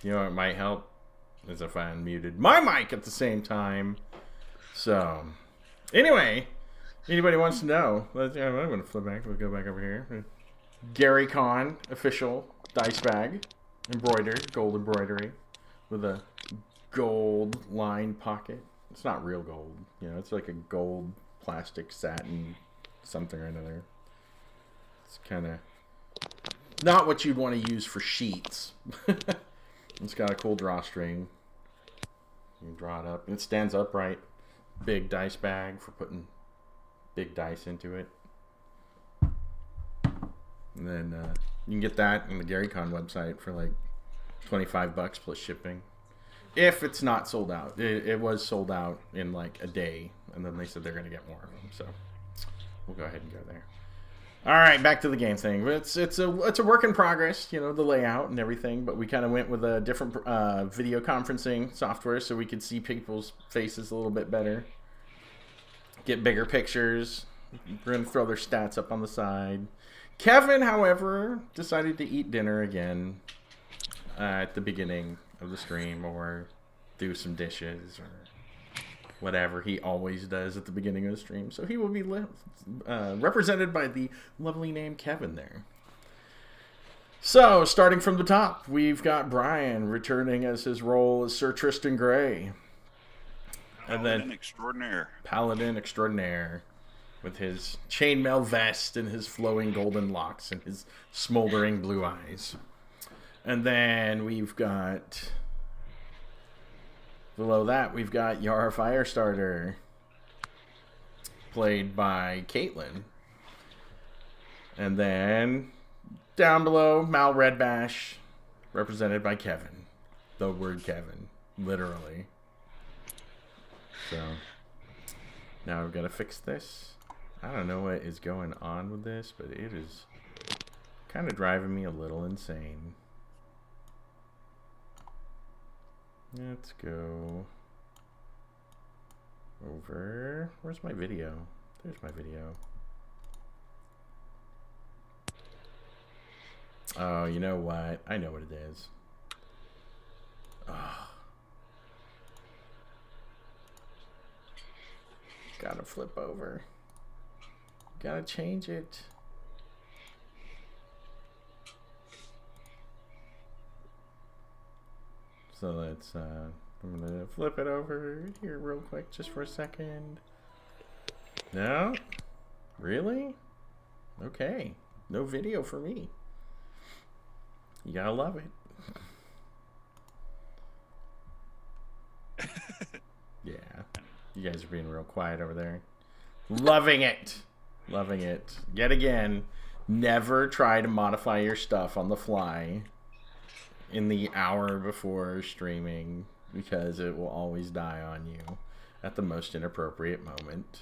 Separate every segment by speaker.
Speaker 1: You know what might help is if I unmuted my mic at the same time. So, anyway, anybody wants to know? I'm going to flip back. We'll go back over here. Gary Con official dice bag, embroidered, gold embroidery, with a gold lined pocket. It's not real gold, you know. It's like a gold plastic satin something or another. It's kind of not what you'd want to use for sheets. It's got a cool drawstring. You can draw it up. It stands upright. Big dice bag for putting big dice into it. And then you can get that on the GaryCon website for like $25 plus shipping. If it's not sold out. It was sold out in like a day. And then they said they're going to get more of them. So we'll go ahead and go there. All right, back to the game thing. It's a work in progress, you know, the layout and everything. But we kind of went with a different video conferencing software so we could see people's faces a little bit better. Get bigger pictures. We're going to throw their stats up on the side. Kevin, however, decided to eat dinner again at the beginning of the stream, or do some dishes, or whatever he always does at the beginning of the stream. So he will be represented by the lovely name Kevin there. So, starting from the top, we've got Brian returning as his role as Sir Tristan Gray.
Speaker 2: Paladin extraordinaire.
Speaker 1: Paladin extraordinaire. With his chainmail vest and his flowing golden locks and his smoldering blue eyes. And then we've got... below that, we've got Yara Firestarter, played by Caitlin. And then, down below, Mal Redbash, represented by Kevin. The word Kevin, literally. So, now we've got to fix this. I don't know what is going on with this, but it is kind of driving me a little insane. Let's go over. Where's my video? There's my video. Oh, you know what? I know what it is. Oh. Gotta flip over. Gotta change it. So let's, I'm gonna flip it over here real quick just for a second. No? Really? Okay. No video for me. You gotta love it. Yeah. You guys are being real quiet over there. Loving it. Loving it. Yet again, never try to modify your stuff on the fly in the hour before streaming, because it will always die on you at the most inappropriate moment.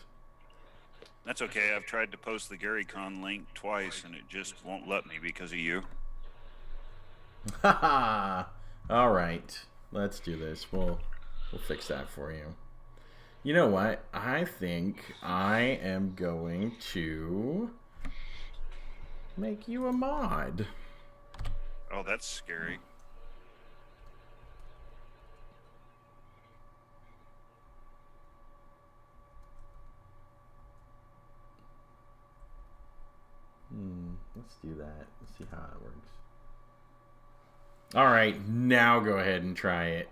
Speaker 2: That's okay. I've tried to post the GaryCon link twice, and it just won't let me because of you.
Speaker 1: Haha. All right. Let's do this. We'll fix that for you. You know what? I think I am going to make you a mod.
Speaker 2: Oh, that's scary.
Speaker 1: Let's do that. Let's see how it works. All right, now go ahead and try it.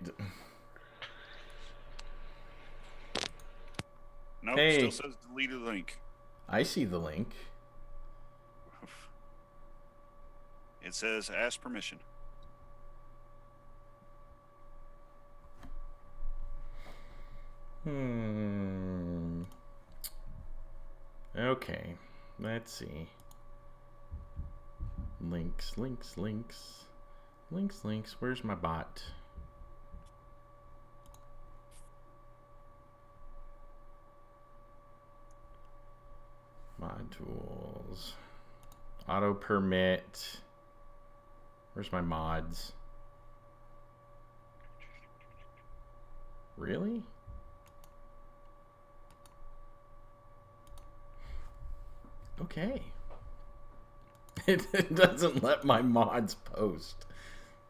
Speaker 2: Nope,
Speaker 1: hey,
Speaker 2: still says deleted link.
Speaker 1: I see the link.
Speaker 2: It says ask permission.
Speaker 1: Okay, let's see. Links. Where's my bot? Mod tools. Auto permit. Where's my mods? Really? Okay. It doesn't let my mods post.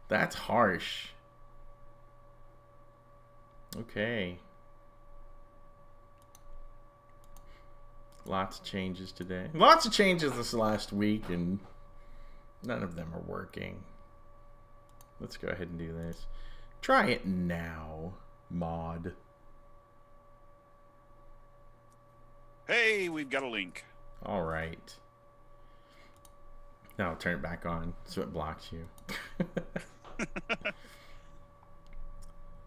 Speaker 1: That's harsh. Okay. Lots of changes today. Lots of changes this last week, and none of them are working. Let's go ahead and do this. Try it now, mod.
Speaker 2: Hey, we've got a link.
Speaker 1: All right. Now I'll turn it back on so it blocks you.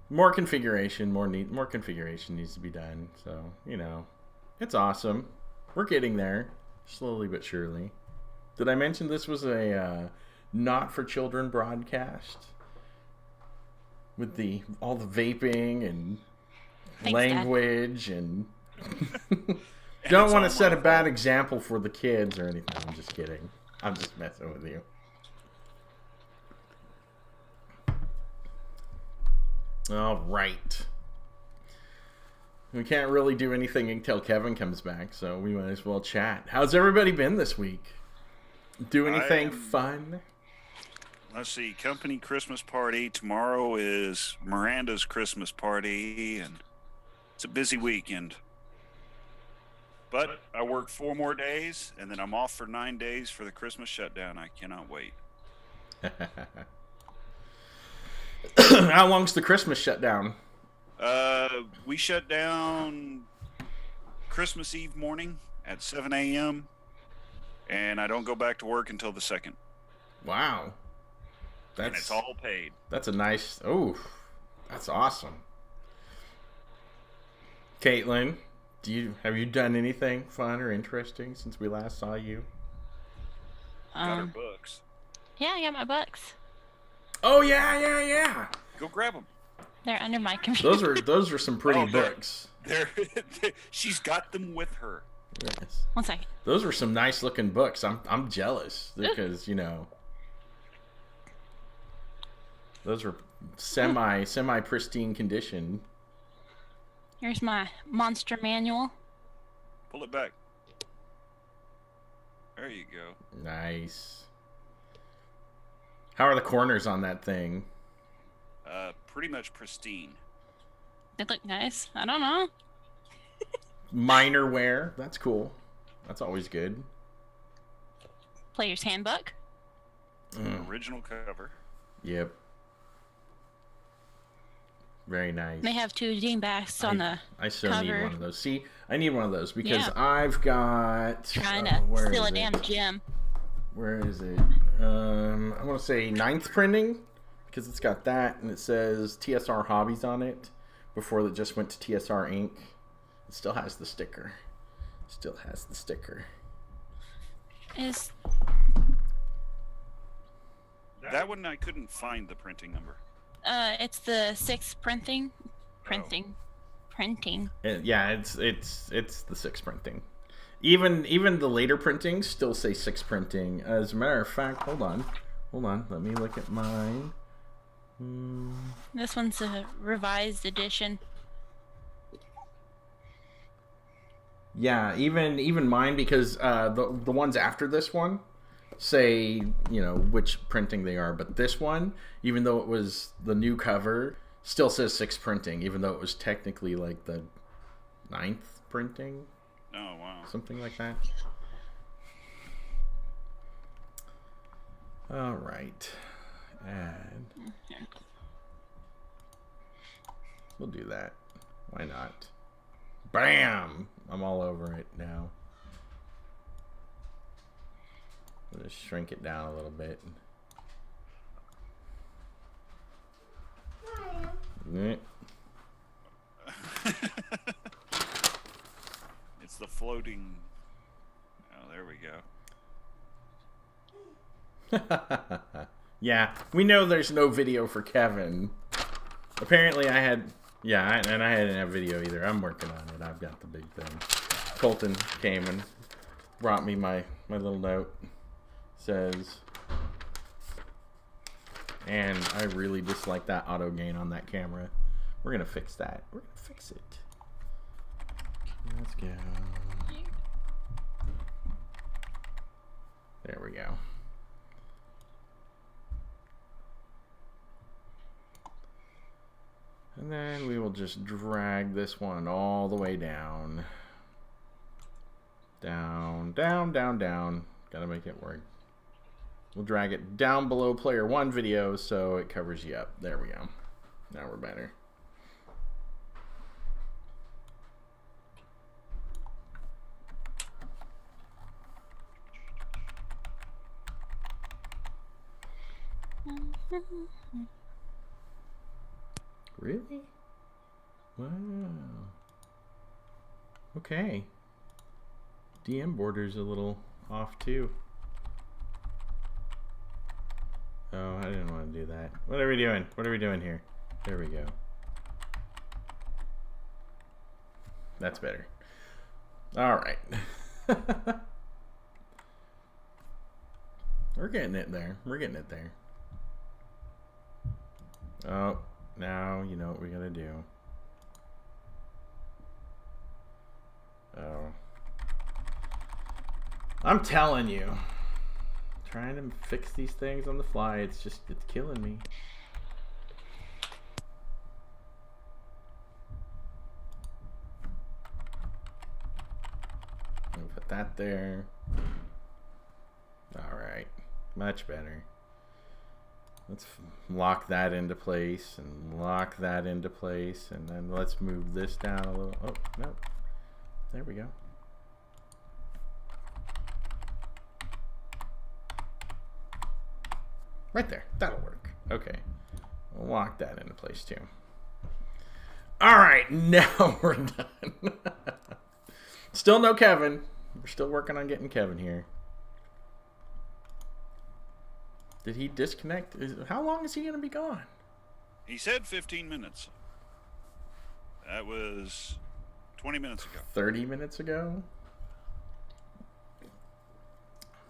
Speaker 1: More configuration, more configuration needs to be done. So, you know, it's awesome. We're getting there, slowly but surely. Did I mention this was a not for children broadcast with all the vaping and
Speaker 3: Thanks,
Speaker 1: language and don't want to set a bad example for the kids or anything. I'm just kidding. I'm just messing with you. All right. We can't really do anything until Kevin comes back, so we might as well chat. How's everybody been this week? Do anything fun?
Speaker 2: Let's see. Company Christmas party. Tomorrow is Miranda's Christmas party, and it's a busy weekend. But I work 4 more days, and then I'm off for 9 days for the Christmas shutdown. I cannot wait.
Speaker 1: How long's the Christmas shutdown?
Speaker 2: We shut down Christmas Eve morning at 7 a.m., and I don't go back to work until the 2nd.
Speaker 1: Wow.
Speaker 2: And it's all paid.
Speaker 1: That's a nice... Oh, that's awesome. Caitlin, have you done anything fun or interesting since we last saw you?
Speaker 2: Got her books.
Speaker 3: Yeah, I got my books.
Speaker 1: Oh, yeah.
Speaker 2: Go grab them.
Speaker 3: They're under my computer.
Speaker 1: Those are some pretty books.
Speaker 2: She's got them with her.
Speaker 1: Yes.
Speaker 3: 1 second.
Speaker 1: Those were some nice looking books. I'm jealous because, you know, those were semi pristine condition.
Speaker 3: Here's my monster manual.
Speaker 2: Pull it back. There you go.
Speaker 1: Nice. How are the corners on that thing?
Speaker 2: Pretty much pristine.
Speaker 3: They look nice. I don't know.
Speaker 1: Minor wear. That's cool. That's always good.
Speaker 3: Player's handbook.
Speaker 2: Original cover.
Speaker 1: Yep. Very nice.
Speaker 3: They have 2 dingbags on the
Speaker 1: I still
Speaker 3: cover.
Speaker 1: need one of those. See, I need one of those because I've got...
Speaker 3: Trying to steal a damn gem.
Speaker 1: Where is it? I want to say 9th printing because it's got that and it says TSR Hobbies on it before it just went to TSR Inc. It still has the sticker.
Speaker 3: Is
Speaker 2: that one I couldn't find the printing number.
Speaker 3: it's the 6th printing. Printing.
Speaker 1: Yeah, it's the 6th printing. Even the later printings still say 6th printing. As a matter of fact, hold on. Let me look at mine.
Speaker 3: This one's a revised edition.
Speaker 1: Yeah, even mine because the ones after this one say, you know, which printing they are, but this one, even though it was the new cover, still says 6th printing, even though it was technically like the 9th printing.
Speaker 2: Oh, wow.
Speaker 1: Something like that. All right. And we'll do that. Why not? Bam! I'm all over it now. I'll just shrink it down a little bit.
Speaker 2: It's the floating. Oh, there we go.
Speaker 1: Yeah, we know there's no video for Kevin. Apparently I had... Yeah, and I didn't have video either. I'm working on it. I've got the big thing. Colton came and brought me my little note. Says... And I really dislike that auto gain on that camera. We're going to fix that. We're going to fix it. Let's go. There we go. And then we will just drag this one all the way down. Down, down, down, down. Gotta make it work. We'll drag it down below player 1 video so it covers you up. There we go. Now we're better. Really? Wow. Okay. DM border's a little off too. Oh, I didn't want to do that. What are we doing? What are we doing here? There we go. That's better. All right. We're getting it there. We're getting it there. Oh, now you know what we gotta do. Oh. I'm telling you. Trying to fix these things on the fly, it's killing me. I'll put that there. Alright. Much better. Let's lock that into place and lock that into place, and then let's move this down a little. Oh, no. There we go. Right there. That'll work. Okay. We'll lock that into place too. Alright, now we're done. Still no Kevin. We're still working on getting Kevin here. Did he disconnect? How long is he going to be gone?
Speaker 2: He said 15 minutes. That was 20 minutes ago.
Speaker 1: 30 minutes ago?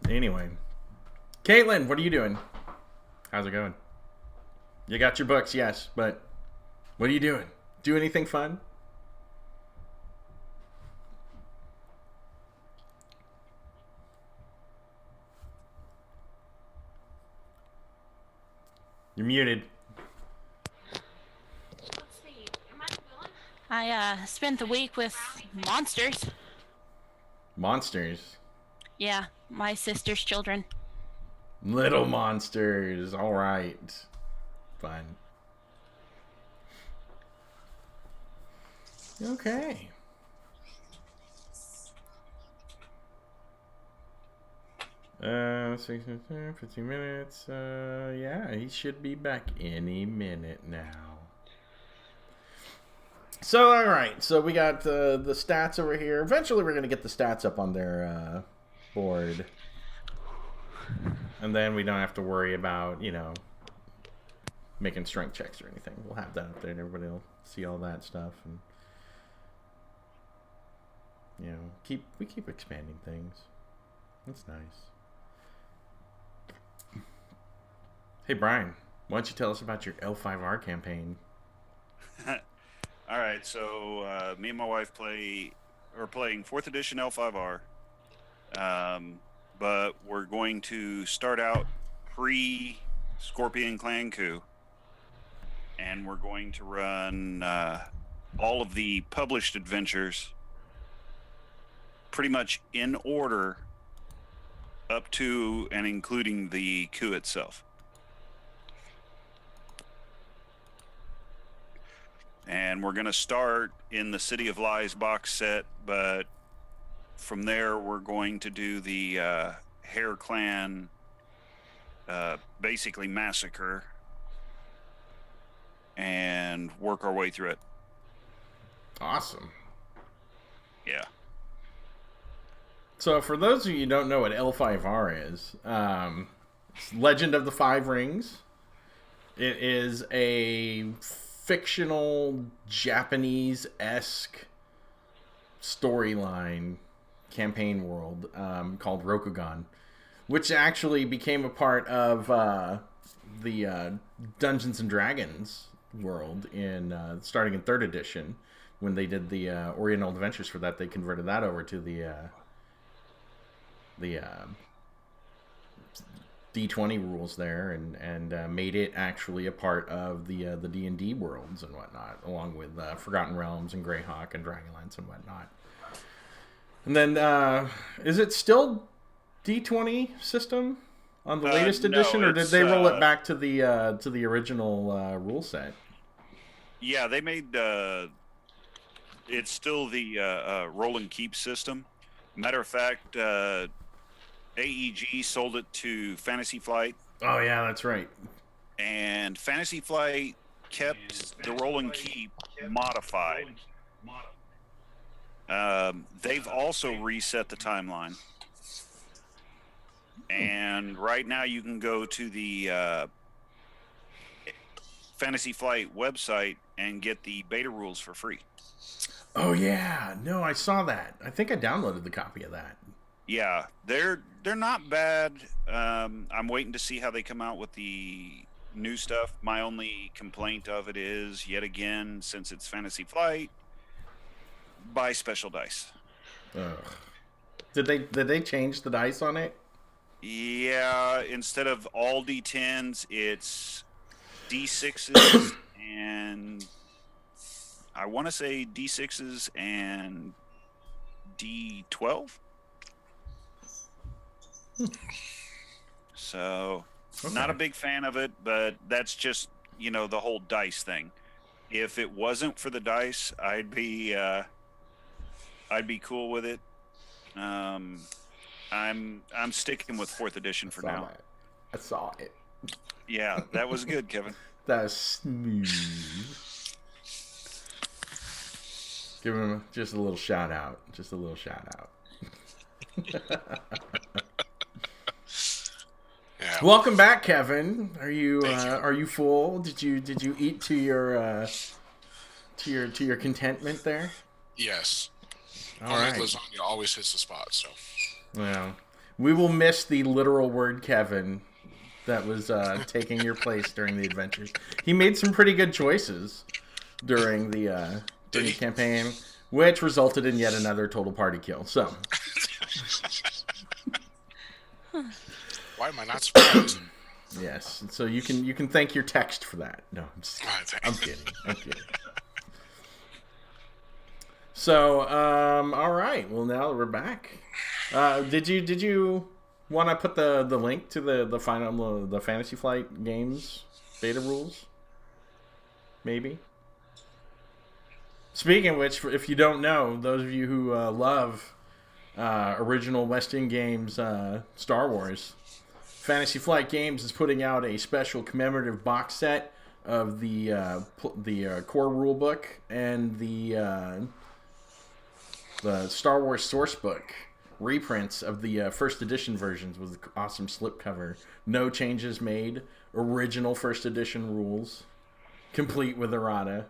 Speaker 1: Anyway. Caitlin, what are you doing? How's it going? You got your books, yes, but what are you doing? Do anything fun? You're muted.
Speaker 3: I spent the week with monsters.
Speaker 1: Monsters?
Speaker 3: Yeah, my sister's children.
Speaker 1: Little monsters. All right. Fun. Okay. Uh, 15 minutes. Yeah, he should be back any minute now. So, all right. So we got the stats over here. Eventually, we're gonna get the stats up on their board, and then we don't have to worry about, you know, making strength checks or anything. We'll have that up there, and everybody will see all that stuff, and you know, we keep expanding things. That's nice. Hey Brian, why don't you tell us about your L5R campaign?
Speaker 2: All right, so me and my wife are playing 4th edition L5R, but we're going to start out pre-Scorpion Clan coup, and we're going to run all of the published adventures pretty much in order up to and including the coup itself. And we're going to start in the City of Lies box set, but from there we're going to do the Hare Clan basically massacre and work our way through it.
Speaker 1: Awesome.
Speaker 2: Yeah.
Speaker 1: So for those of you who don't know what L5R is, it's Legend of the Five Rings. It is a fictional Japanese-esque storyline campaign world called Rokugan, which actually became a part of the Dungeons and Dragons world in starting in 3rd edition. When they did the Oriental Adventures for that, they converted that over to the D20 rules there, and made it actually a part of the D&D worlds and whatnot, along with Forgotten Realms and Greyhawk and Dragonlance and whatnot. And then, is it still D20 system on the latest edition, or did they roll it back to the original rule set?
Speaker 2: Yeah, they made it's still the roll and keep system. Matter of fact, AEG sold it to Fantasy Flight.
Speaker 1: Oh yeah, that's right.
Speaker 2: And Fantasy Flight kept the roll and keep modified. They've also reset the timeline. And right now you can go to the Fantasy Flight website and get the beta rules for free.
Speaker 1: Oh yeah, no, I saw that. I think I downloaded the copy of that.
Speaker 2: Yeah, they're not bad. I'm waiting to see how they come out with the new stuff. My only complaint of it is, yet again, since it's Fantasy Flight, buy special dice.
Speaker 1: Ugh. Did they change the dice on it?
Speaker 2: Yeah, instead of all D10s, it's D6s and I want to say D6s and D12. So, not a big fan of it, but that's just, the whole dice thing. If it wasn't for the dice, I'd be cool with it. I'm sticking with 4th edition for now.
Speaker 1: I saw it.
Speaker 2: Yeah, that was good, Kevin.
Speaker 1: That was smooth. Give him just a little shout out. Just a little shout out.
Speaker 4: Yeah.
Speaker 1: Welcome back, Kevin. Are you full? Did you eat to your contentment there?
Speaker 4: Yes.
Speaker 1: All right.
Speaker 4: Lasagna always hits the spot. So.
Speaker 1: Well, we will miss the literal word Kevin that was taking your place during the adventures. He made some pretty good choices during the campaign, which resulted in yet another total party kill. So.
Speaker 4: Why am I not surprised?
Speaker 1: Yes, so you can thank your text for that. No, I'm kidding. So, all right. Well, now that we're back, did you want to put the link to the final the Fantasy Flight games beta rules? Maybe. Speaking of which, if you don't know, those of you who love original Western games, Star Wars, Fantasy Flight Games is putting out a special commemorative box set of the core rulebook and the Star Wars source book reprints of the first edition versions with awesome slipcover. No changes made. Original first edition rules, complete with errata,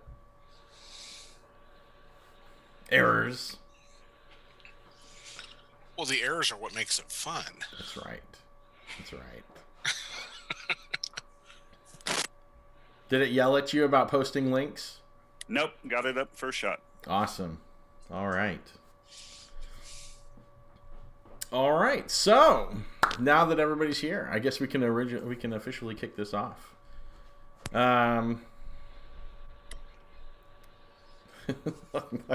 Speaker 1: errors.
Speaker 4: Well, the errors are what makes it fun.
Speaker 1: That's right. Did it yell at you about posting links?
Speaker 2: Nope, got it up first shot.
Speaker 1: Awesome. All right. So now that everybody's here, I guess we can officially kick this off. I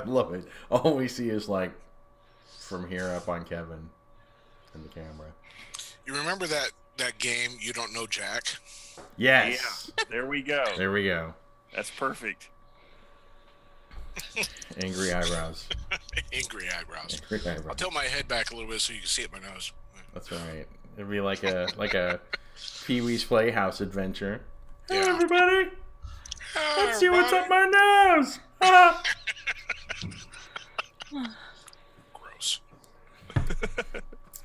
Speaker 1: love it. All we see is like from here up on Kevin and the camera.
Speaker 4: You remember that game, You Don't Know Jack?
Speaker 1: Yes.
Speaker 2: Yeah, there we go. That's perfect.
Speaker 1: Angry eyebrows.
Speaker 4: Angry eyebrows. I'll tilt my head back a little bit so you can see it in my nose.
Speaker 1: That's right. It'd be like a Pee-wee's Playhouse adventure.
Speaker 4: Yeah.
Speaker 1: Hey, everybody! Let's see what's up my nose!
Speaker 4: Gross.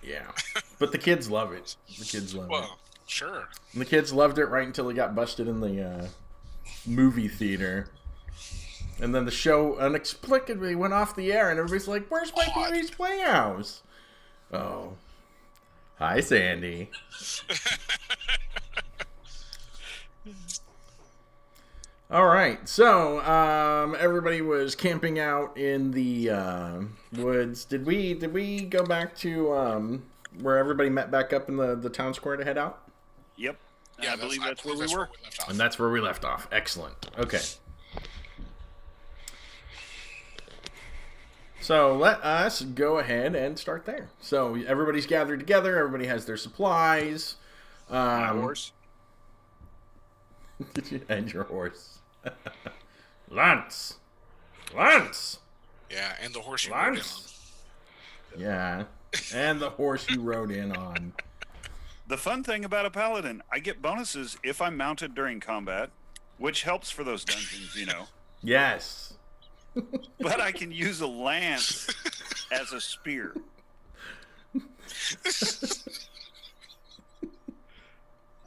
Speaker 1: Yeah. But the kids love it.
Speaker 4: Well, sure.
Speaker 1: And the kids loved it right until it got busted in the movie theater. And then the show inexplicably went off the air, and everybody's like, "Where's my Pee-wee's Playhouse?" Oh. Hi, Sandy. All right, so everybody was camping out in the woods. Did we go back to where everybody met back up in the town square to head out?
Speaker 2: Yep.
Speaker 4: Yeah,
Speaker 2: I believe that's where we were.
Speaker 4: left off.
Speaker 1: And that's where we left off. Excellent. Okay. So let us go ahead and start there. So everybody's gathered together. Everybody has their supplies.
Speaker 2: My horse.
Speaker 1: And your horse. Lance. Lance.
Speaker 4: Yeah, and the horse you rode in on.
Speaker 1: Lance. Yeah. And the horse you rode in on.
Speaker 2: The fun thing about a paladin, I get bonuses if I'm mounted during combat, which helps for those dungeons, you know.
Speaker 1: Yes.
Speaker 2: But I can use a lance as a spear.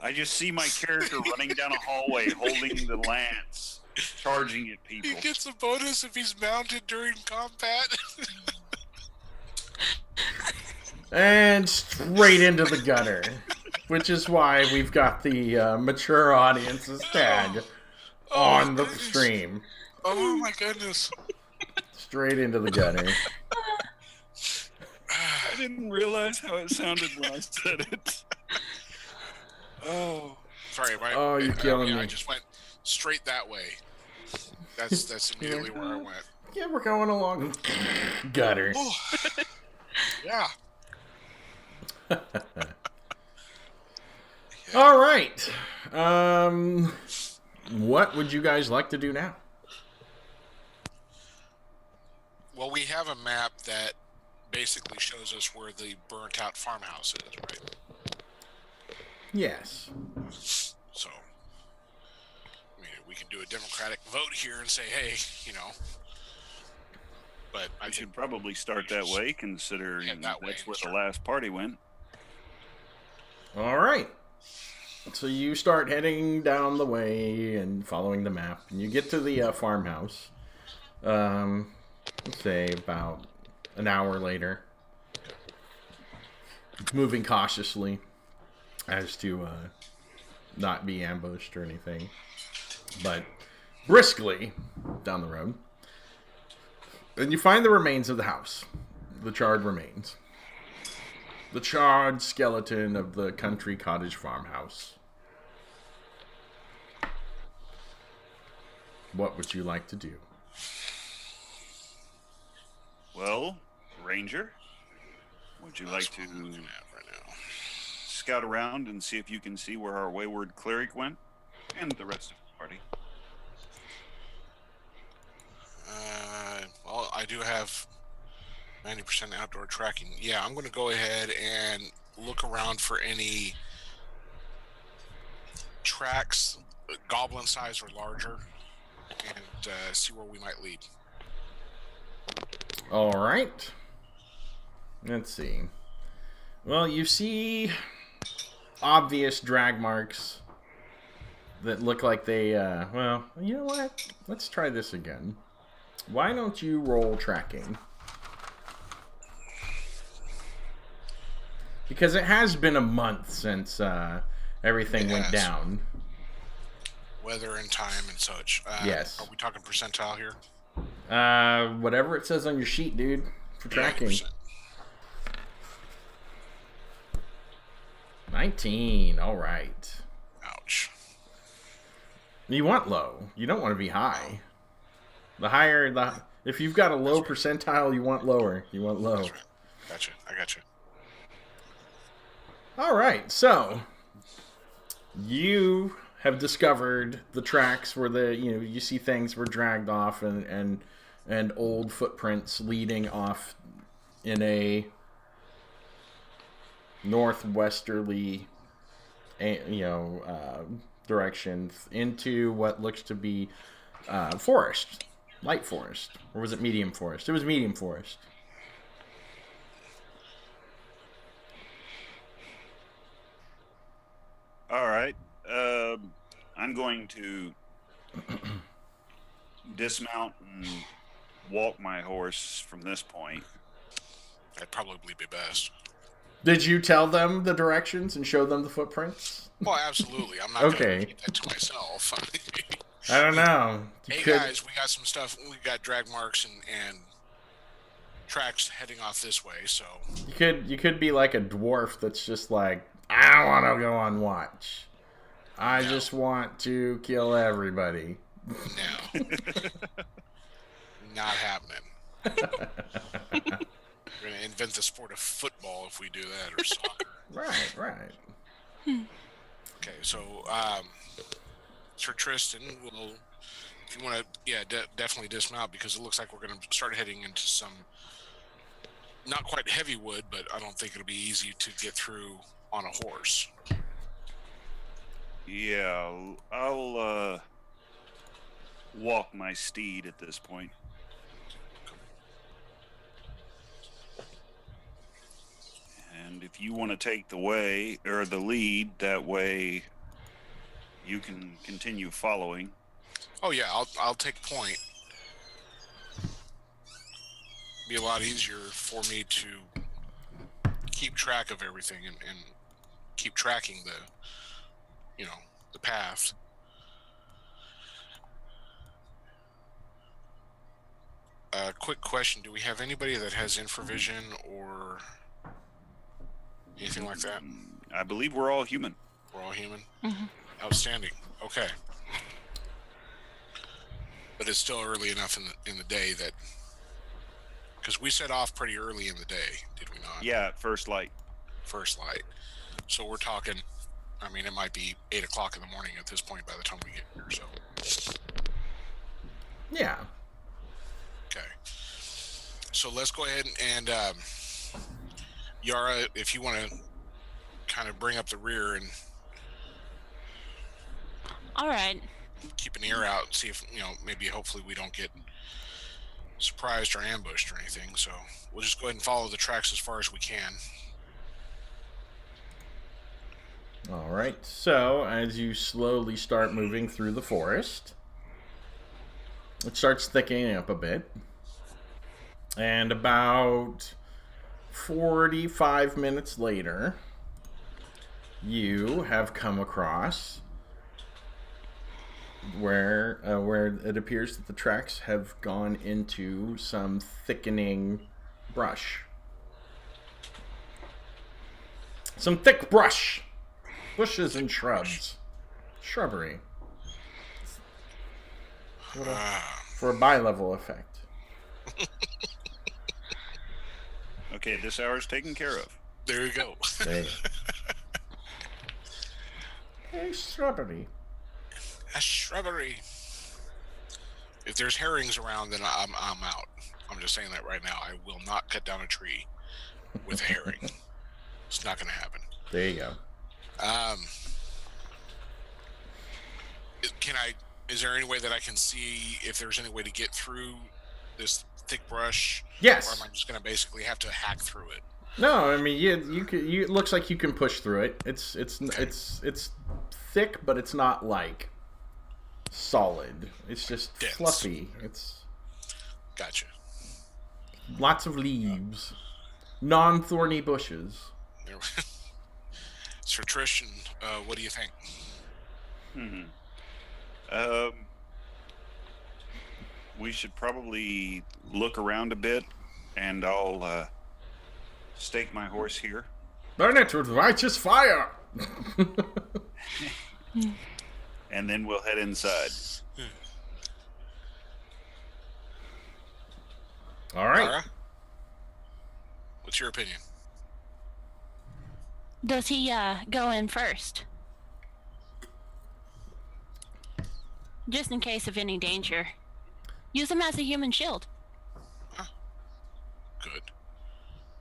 Speaker 2: I just see my character running down a hallway holding the lance, charging at people.
Speaker 4: He gets a bonus if he's mounted during combat.
Speaker 1: And straight into the gutter. Which is why we've got the mature audiences tag on the stream.
Speaker 4: Oh my goodness.
Speaker 1: Straight into the gutter.
Speaker 2: I didn't realize how it sounded when I said it. Oh.
Speaker 4: Sorry,
Speaker 1: you're killing me.
Speaker 4: I just went straight that way. That's immediately where I went.
Speaker 1: Yeah, we're going along. Gutter.
Speaker 4: Oh. Yeah.
Speaker 1: All right. What would you guys like to do now?
Speaker 4: Well, we have a map that basically shows us where the burnt out farmhouse is, right?
Speaker 1: Yes.
Speaker 4: So, I mean, we can do a democratic vote here and say, hey, you know. But
Speaker 2: I should probably start that way, considering that's where the last party went.
Speaker 1: All right. So you start heading down the way and following the map, and you get to the farmhouse. Let's say about an hour later, moving cautiously as to not be ambushed or anything, but briskly down the road. And you find the remains of the house, the charred remains. The charred skeleton of the country cottage farmhouse. What would you like to do?
Speaker 2: Well, Ranger, would you like to scout around and see if you can see where our wayward cleric went and the rest of the party?
Speaker 4: Well, I do have 90% outdoor tracking. Yeah, I'm going to go ahead and look around for any tracks, goblin size or larger, and see where we might lead.
Speaker 1: All right. Let's see. Well, you see obvious drag marks that look like they, well, you know what? Let's try this again. Why don't you roll tracking? Because it has been a month since everything went down.
Speaker 4: Weather and time and such.
Speaker 1: Yes.
Speaker 4: Are we talking percentile here?
Speaker 1: Whatever it says on your sheet, dude, for tracking.
Speaker 4: 90%.
Speaker 1: 19. All right.
Speaker 4: Ouch.
Speaker 1: You want low. You don't want to be high. The higher, if you've got a low percentile, you want lower. You want low.
Speaker 4: That's right. Gotcha. I gotcha.
Speaker 1: All right. So you have discovered the tracks where you see things were dragged off and old footprints leading off in a northwesterly direction into what looks to be forest, light forest, or was it medium forest? It was medium forest.
Speaker 2: All right. I'm going to dismount and walk my horse from this point.
Speaker 4: That'd probably be best.
Speaker 1: Did you tell them the directions and show them the footprints?
Speaker 4: Well, absolutely. I'm not going to keep that to myself.
Speaker 1: I don't know.
Speaker 4: Guys, we got some stuff. We got drag marks and tracks heading off this way. So
Speaker 1: you could be like a dwarf that's just like I don't want to go on watch. I
Speaker 4: No.
Speaker 1: just want to kill everybody.
Speaker 4: No. Not happening. We're going to invent the sport of football if we do that, or soccer.
Speaker 1: Right.
Speaker 4: Okay, so Sir Tristan will, if you want to, definitely dismount, because it looks like we're going to start heading into some not quite heavy wood, but I don't think it'll be easy to get through on a horse.
Speaker 2: Yeah, I'll walk my steed at this point. And if you want to take the way or the lead, that way you can continue following.
Speaker 4: Oh yeah, I'll take point. Be a lot easier for me to keep track of everything and keep tracking the path. Quick question: do we have anybody that has infravision or anything like that?
Speaker 2: I believe we're all human.
Speaker 4: We're all human.
Speaker 3: Mm-hmm.
Speaker 4: Outstanding. Okay, but it's still early enough in the day that, because we set off pretty early in the day, did we not?
Speaker 2: Yeah, at first light.
Speaker 4: First light. So we're talking. I mean, it might be 8 o'clock in the morning at this point by the time we get here. So.
Speaker 1: Yeah.
Speaker 4: Okay. So let's go ahead and Yara, if you want to kind of bring up the rear and
Speaker 3: All right.
Speaker 4: keep an ear out, see if, maybe hopefully we don't get surprised or ambushed or anything. So we'll just go ahead and follow the tracks as far as we can.
Speaker 1: All right. So as you slowly start moving through the forest, it starts thickening up a bit. And about 45 minutes later, you have come across where it appears that the tracks have gone into some thickening brush. Some thick brush. Bushes and shrubs. Shrubbery. For a bi-level effect.
Speaker 2: Okay, this hour's taken care of.
Speaker 4: There you go.
Speaker 1: Hey, shrubbery.
Speaker 4: A shrubbery. If there's herrings around, then I'm out. I'm just saying that right now. I will not cut down a tree with a herring. It's not going to happen.
Speaker 1: There you go.
Speaker 4: Is there any way that I can see if there's any way to get through this thick brush?
Speaker 1: Yes.
Speaker 4: Or am I just going to basically have to hack through it?
Speaker 1: No, I mean you could. It looks like you can push through it. It's thick, but it's not like solid. It's just
Speaker 4: dense.
Speaker 1: Fluffy. It's
Speaker 4: Gotcha.
Speaker 1: lots of leaves, non-thorny bushes.
Speaker 4: Sir Tristan, what do you think?
Speaker 2: We should probably look around a bit, and I'll stake my horse here.
Speaker 1: Burn it with righteous fire.
Speaker 2: And then we'll head inside.
Speaker 1: All right.
Speaker 4: Lara? What's your opinion?
Speaker 3: Does he go in first? Just in case of any danger. Use him as a human shield.
Speaker 4: Good.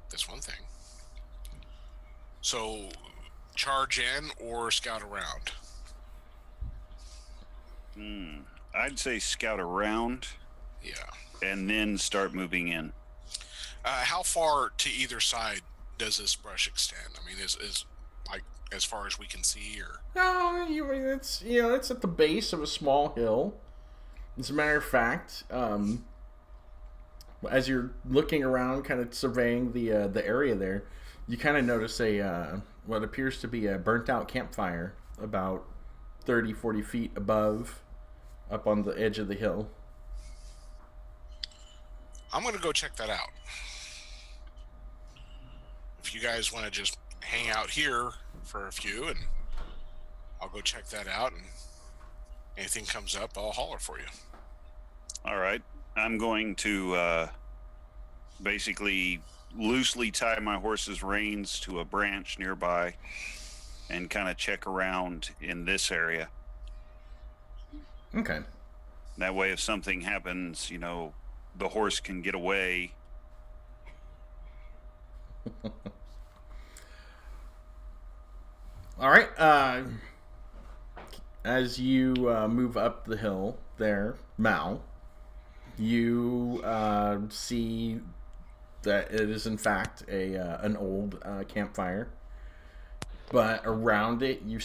Speaker 4: That's one thing. So, charge in or scout around?
Speaker 2: I'd say scout around.
Speaker 4: Yeah.
Speaker 2: And then start moving in.
Speaker 4: How far to either side does this brush extend? I mean, is like as far as we can see, or?
Speaker 1: No, it's at the base of a small hill. As a matter of fact, as you're looking around, kind of surveying the area there, you kind of notice what appears to be a burnt-out campfire about 30, 40 feet above, up on the edge of the hill.
Speaker 4: I'm going to go check that out. If you guys want to just hang out here for a few, and I'll go check that out. And anything comes up, I'll holler for you.
Speaker 2: All right. I'm going to basically loosely tie my horse's reins to a branch nearby and kind of check around in this area.
Speaker 1: Okay.
Speaker 2: That way, if something happens, the horse can get away.
Speaker 1: All right. As you move up the hill there, Mal, you see that it is in fact an old campfire, but around it you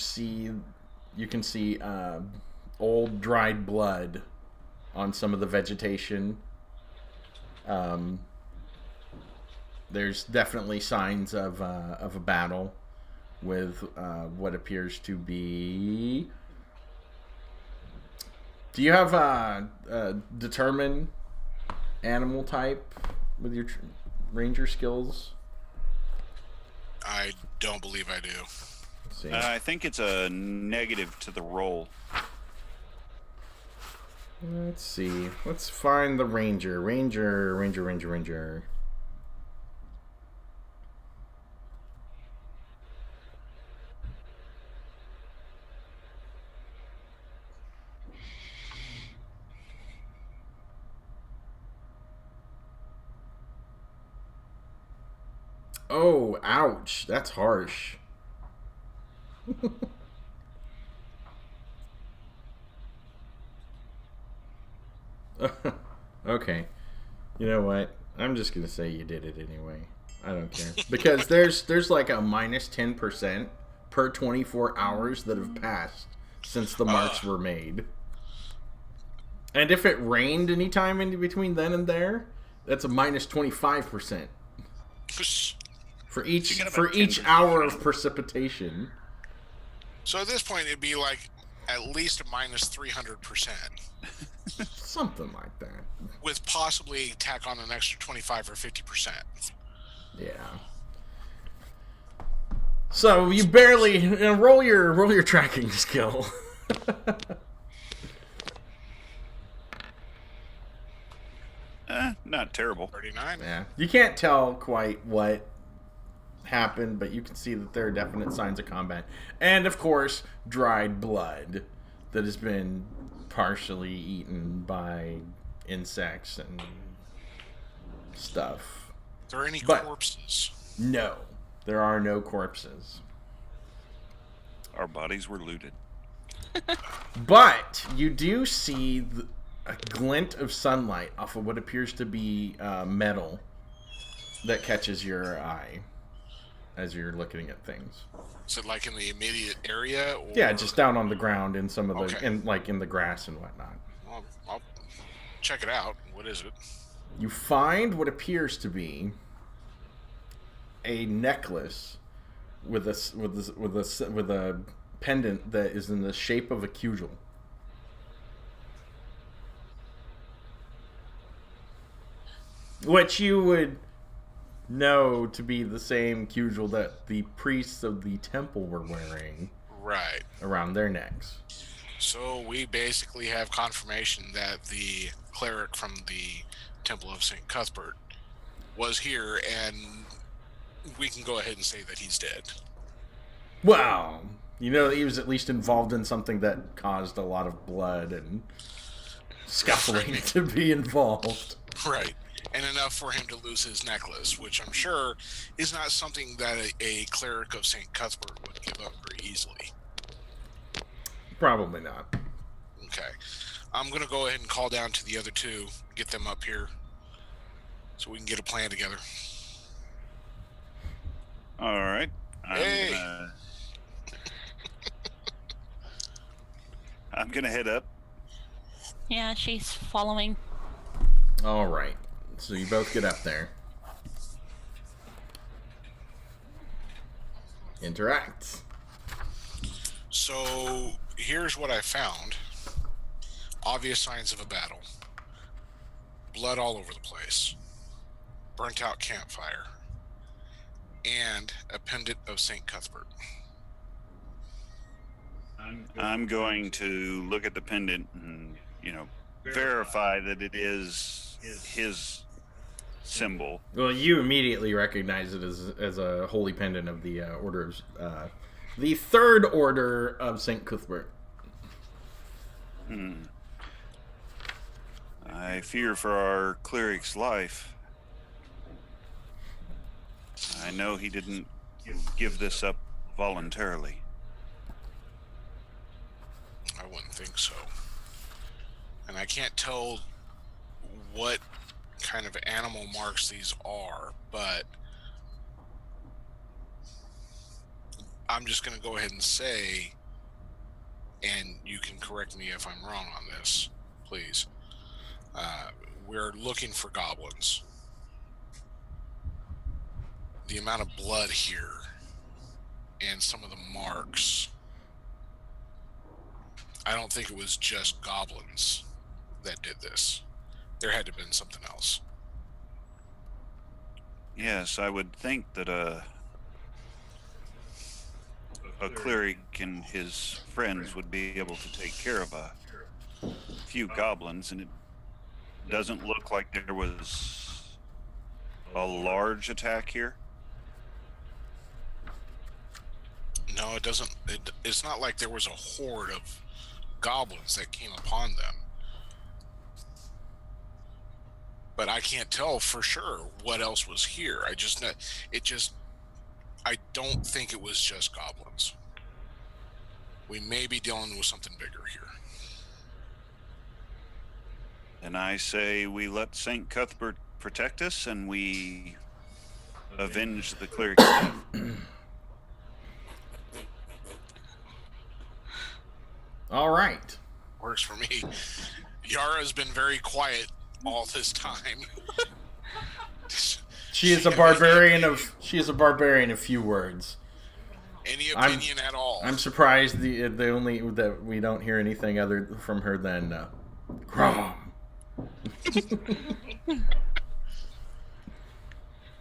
Speaker 1: can see old dried blood on some of the vegetation. There's definitely signs of a battle with what appears to be. Do you have determine animal type with your ranger skills?
Speaker 4: I don't believe I do.
Speaker 1: Let's see.
Speaker 2: I think it's a negative to the roll.
Speaker 1: Let's see. Let's find the ranger. Ranger. Oh, ouch. That's harsh. Okay. You know what? I'm just going to say you did it anyway. I don't care. Because there's like a minus 10% per 24 hours that have passed since the marks were made. And if it rained anytime in between then and there, that's a minus 25%. For each hour of precipitation.
Speaker 4: So at this point, it'd be like at least a minus 300%.
Speaker 1: Something like that.
Speaker 4: With possibly tack on an extra 25 or 50%.
Speaker 1: Yeah. So you barely roll your tracking skill.
Speaker 2: Not terrible.
Speaker 4: 39.
Speaker 1: Yeah. You can't tell quite what happened, but you can see that there are definite signs of combat. And of course, dried blood that has been partially eaten by insects and stuff.
Speaker 4: Are there any corpses?
Speaker 1: No. There are no corpses.
Speaker 2: Our bodies were looted.
Speaker 1: But you do see a glint of sunlight off of what appears to be metal that catches your eye as you're looking at things.
Speaker 4: Is it like in the immediate area? Or...
Speaker 1: Yeah, just down on the ground in some of the
Speaker 4: Okay.
Speaker 1: in the grass and whatnot.
Speaker 4: Well, I'll check it out. What is it?
Speaker 1: You find what appears to be a necklace with a pendant that is in the shape of a cudgel. Which you would know to be the same cudgel that the priests of the temple were wearing
Speaker 4: Right.
Speaker 1: around their necks.
Speaker 4: So we basically have confirmation that the cleric from the Temple of St. Cuthbert was here, and we can go ahead and say that he's dead.
Speaker 1: Wow. You know, he was at least involved in something that caused a lot of blood and scuffling to be involved.
Speaker 4: Right. And enough for him to lose his necklace, which I'm sure is not something that a cleric of St. Cuthbert would give up very easily.
Speaker 1: Probably not.
Speaker 4: Okay. I'm going to go ahead and call down to the other two, get them up here, so we can get a plan together.
Speaker 2: All right.
Speaker 4: Hey.
Speaker 2: I'm gonna head up.
Speaker 3: Yeah, she's following.
Speaker 1: All right. So you both get up there. Interact.
Speaker 4: So here's what I found. Obvious signs of a battle. Blood all over the place. Burnt out campfire. and a pendant of St. Cuthbert.
Speaker 2: I'm going to look at the pendant and, verify that it is his symbol.
Speaker 1: Well, you immediately recognize it as a holy pendant of the Order of the Third Order of St. Cuthbert.
Speaker 2: I fear for our cleric's life. I know he didn't give this up voluntarily.
Speaker 4: I wouldn't think so. And I can't tell what kind of animal marks these are, but I'm just going to go ahead and say, and you can correct me if I'm wrong on this, please. We're looking for goblins. The amount of blood here and some of the marks, I don't think it was just goblins that did this. There had to have been something else.
Speaker 2: Yes, I would think that a cleric and his friends would be able to take care of a few goblins, and it doesn't look like there was a large attack here.
Speaker 4: No, it doesn't. It's not like there was a horde of goblins that came upon them. But I can't tell for sure what else was here. I don't think it was just goblins. We may be dealing with something bigger here.
Speaker 2: And I say we let St. Cuthbert protect us, and we avenge the cleric's death.
Speaker 1: All right.
Speaker 4: Works for me. Yara's been very quiet all this time.
Speaker 1: She is a barbarian of few words.
Speaker 4: Any opinion at all?
Speaker 1: I'm surprised the only that we don't hear anything other from her than Grom.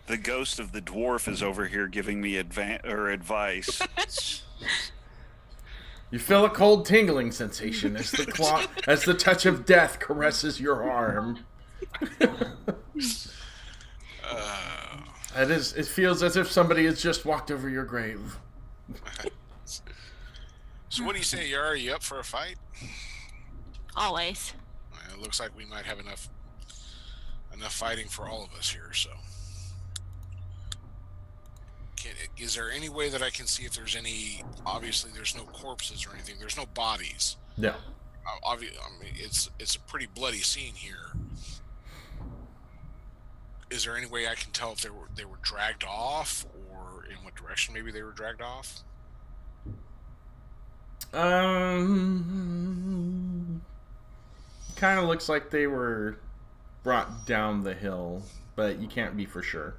Speaker 2: The ghost of the dwarf is over here giving me advice.
Speaker 1: You feel a cold tingling sensation as the touch of death caresses your arm. It feels as if somebody has just walked over your grave.
Speaker 4: So what do you say, Yara? Are you up for a fight?
Speaker 3: Always.
Speaker 4: It looks like we might have enough fighting for all of us here, so. Is there any way that I can see if there's any? Obviously, there's no corpses or anything. There's no bodies.
Speaker 1: No.
Speaker 4: Obviously, I mean, it's a pretty bloody scene here. Is there any way I can tell if they were dragged off, or in what direction maybe they were dragged off?
Speaker 1: Kind of looks like they were brought down the hill, but you can't be for sure.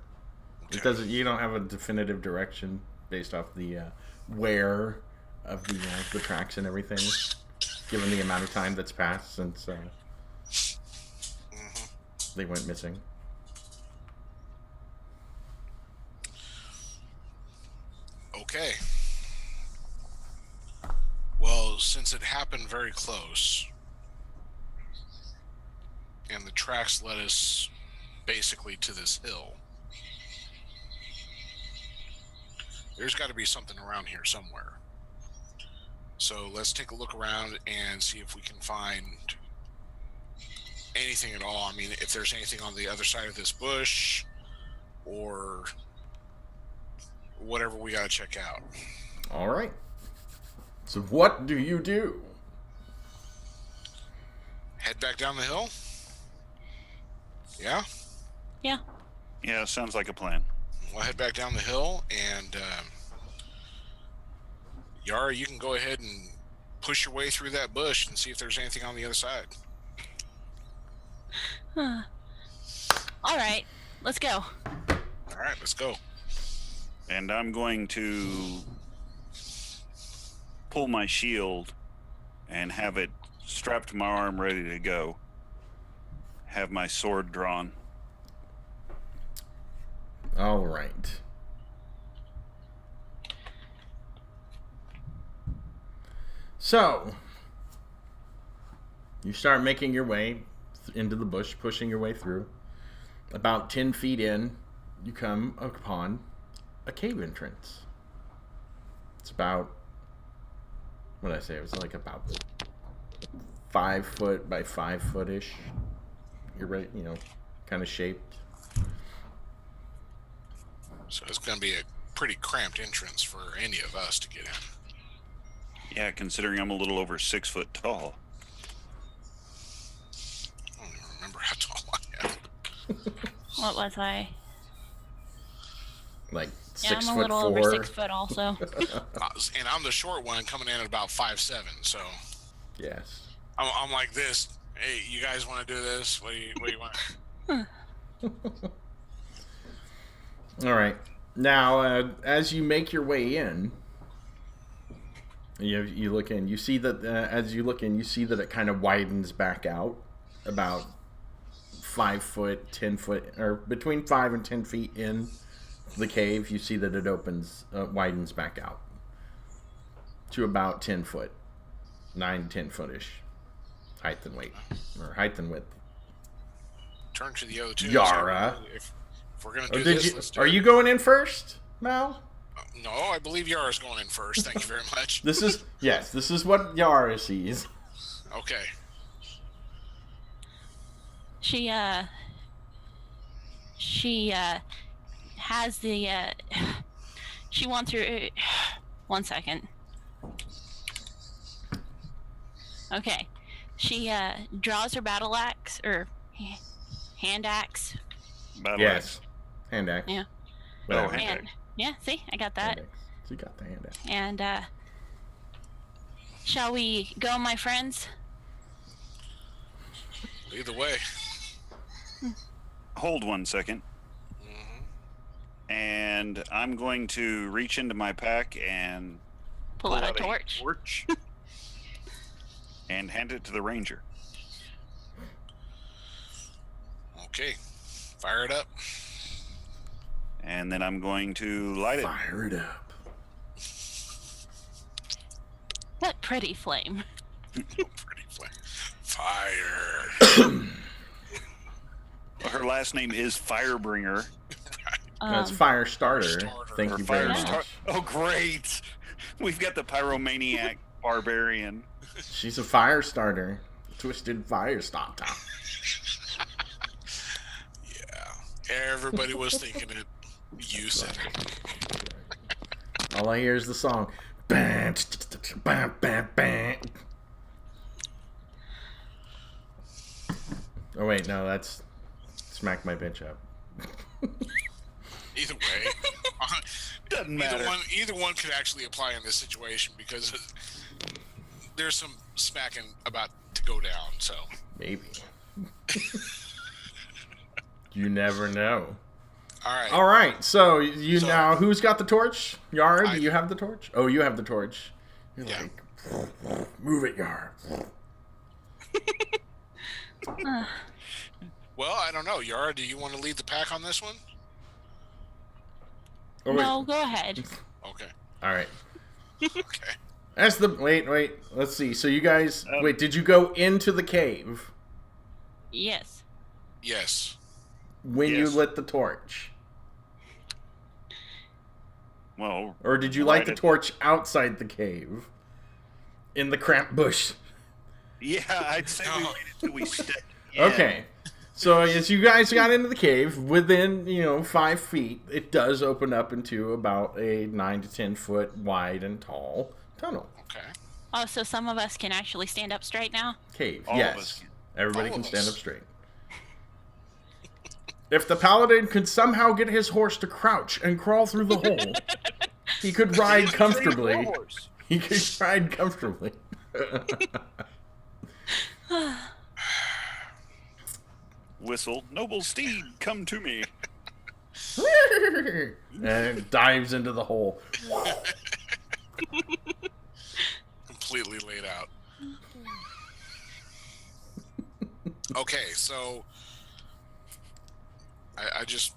Speaker 4: Okay.
Speaker 1: It doesn't. You don't have a definitive direction based off the where of the tracks and everything, given the amount of time that's passed since they went missing.
Speaker 4: Okay. Well, since it happened very close, and the tracks led us basically to this hill, there's got to be something around here somewhere. So let's take a look around and see if we can find anything at all. I mean, if there's anything on the other side of this bush or whatever we got to check out.
Speaker 1: All right. So what do you do?
Speaker 4: Head back down the hill? Yeah?
Speaker 3: Yeah.
Speaker 2: Yeah, sounds like a plan.
Speaker 4: We'll head back down the hill, and Yara, you can go ahead and push your way through that bush and see if there's anything on the other side.
Speaker 3: All right. Let's go.
Speaker 4: All right, let's go.
Speaker 2: And I'm going to pull my shield and have it strapped to my arm ready to go. Have my sword drawn.
Speaker 1: All right. So, you start making your way into the bush, pushing your way through. About 10 feet in, you come upon a cave entrance. It's about, what did I say? It was like about 5 foot by 5 foot-ish. You're right, kind of shaped.
Speaker 4: So it's going to be a pretty cramped entrance for any of us to get in.
Speaker 2: Yeah, considering I'm a little over 6 foot tall.
Speaker 4: I don't even remember how tall I am.
Speaker 3: What was I?
Speaker 1: Like
Speaker 3: Yeah,
Speaker 1: 6
Speaker 3: I'm a
Speaker 1: foot
Speaker 3: little
Speaker 1: 4.
Speaker 3: over 6 foot also.
Speaker 4: And I'm the short one coming in at about 5'7". So
Speaker 1: Yes.
Speaker 4: I'm like this. Hey, you guys want to do this? What do you want?
Speaker 1: All right. Now, as you make your way in, you look in. You see that as you look in, you see that it kind of widens back out about 5 foot, 10 foot, or between 5 and 10 feet in the cave. You see that it widens back out to about 10 foot, 9 to 10 footish height and weight, or height and width.
Speaker 4: Turn to the other two.
Speaker 1: Yara.
Speaker 4: If we're gonna do this, let's do
Speaker 1: Are
Speaker 4: it.
Speaker 1: you going in first, Mal?
Speaker 4: No, I believe Yara's going in first. Thank you very much.
Speaker 1: This is what Yara sees.
Speaker 4: Okay.
Speaker 3: She has the she wants her 1 second. Okay. She draws her battle axe or hand axe.
Speaker 2: Battle
Speaker 1: Yes.
Speaker 2: axe.
Speaker 1: Hand axe.
Speaker 3: Yeah.
Speaker 2: Oh,
Speaker 1: Whatever.
Speaker 2: hand
Speaker 3: And yeah, see, I got that.
Speaker 1: Hand axe. So you got the hand axe.
Speaker 3: And shall we go, my friends?
Speaker 4: Either way.
Speaker 2: Hold 1 second. And I'm going to reach into my pack and
Speaker 3: Pull out a torch.
Speaker 2: torch and hand it to the ranger.
Speaker 4: Okay. Fire it up.
Speaker 2: And then I'm going to light it.
Speaker 1: Fire it up.
Speaker 3: What pretty flame.
Speaker 4: Pretty flame. Fire.
Speaker 2: Her last name is Firebringer.
Speaker 1: That's fire starter.
Speaker 4: Starter.
Speaker 1: Thank
Speaker 2: Or
Speaker 1: you very
Speaker 2: Firestar-
Speaker 1: much.
Speaker 2: Oh, great. We've got the Pyromaniac Barbarian.
Speaker 1: She's a fire starter. Twisted fire starter.
Speaker 4: Yeah. Everybody was thinking it. You said it.
Speaker 1: All I hear is the song. Bam, bam, bam, bam. Oh wait, no, that's Smack My Bitch Up.
Speaker 4: Either way.
Speaker 2: Doesn't matter.
Speaker 4: Either one could actually apply in this situation because there's some smacking about to go down, so.
Speaker 1: Maybe. You never know.
Speaker 4: Alright.
Speaker 1: All right, so
Speaker 4: So-
Speaker 1: now, who's got the torch? Yara,
Speaker 4: I
Speaker 1: do you have the torch? Oh, you have the torch. You're
Speaker 4: Yeah.
Speaker 1: like, move it, Yara.
Speaker 4: Well, I don't know. Yara, do you want to lead the pack on this one?
Speaker 1: Oh, wait.
Speaker 3: No, go ahead.
Speaker 4: Okay.
Speaker 1: All right.
Speaker 4: Okay.
Speaker 1: That's the wait. Let's see. So you guys, wait. Did you go into the cave
Speaker 3: Yes.
Speaker 4: Yes.
Speaker 1: when you
Speaker 2: Yes.
Speaker 1: lit the torch,
Speaker 2: Well,
Speaker 1: or did you light
Speaker 2: Right
Speaker 1: the
Speaker 2: at-
Speaker 1: torch outside the cave in the cramped bush?
Speaker 2: yeah, I'd say we
Speaker 4: No.
Speaker 2: waited till we stepped in.
Speaker 1: Okay. So as you guys got into the cave, within 5 feet, it does open up into about a 9 to 10 foot wide and tall tunnel
Speaker 4: Okay.
Speaker 3: Oh, so some of us can actually stand up straight now?
Speaker 1: cave.
Speaker 2: All of
Speaker 1: Yes,
Speaker 2: us can.
Speaker 1: everybody
Speaker 4: All
Speaker 1: can
Speaker 4: of
Speaker 1: stand
Speaker 4: us.
Speaker 1: up straight. If the paladin could somehow get his horse to crouch and crawl through the hole, he could ride comfortably. He could ride comfortably.
Speaker 2: Whistle, noble steed, come to me.
Speaker 1: And dives into the hole.
Speaker 4: Completely laid out. Okay, so I just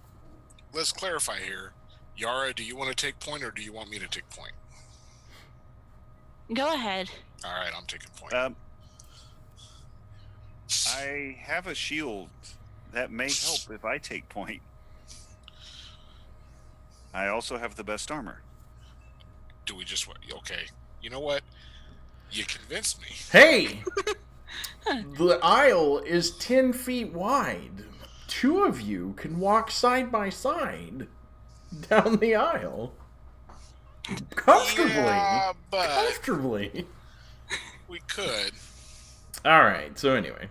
Speaker 4: let's clarify here. Yara, do you want to take point or do you want me to take point?
Speaker 3: Go ahead.
Speaker 4: All right, I'm taking point.
Speaker 2: I have a shield that may help if I take point. I also have the best armor.
Speaker 4: Do we just... Okay. You know what? You convinced me.
Speaker 1: Hey! The aisle is 10 feet wide. 2 of you can walk side by side down the aisle. Comfortably.
Speaker 4: Yeah, but
Speaker 1: Comfortably.
Speaker 4: we could.
Speaker 1: Alright, so anyway.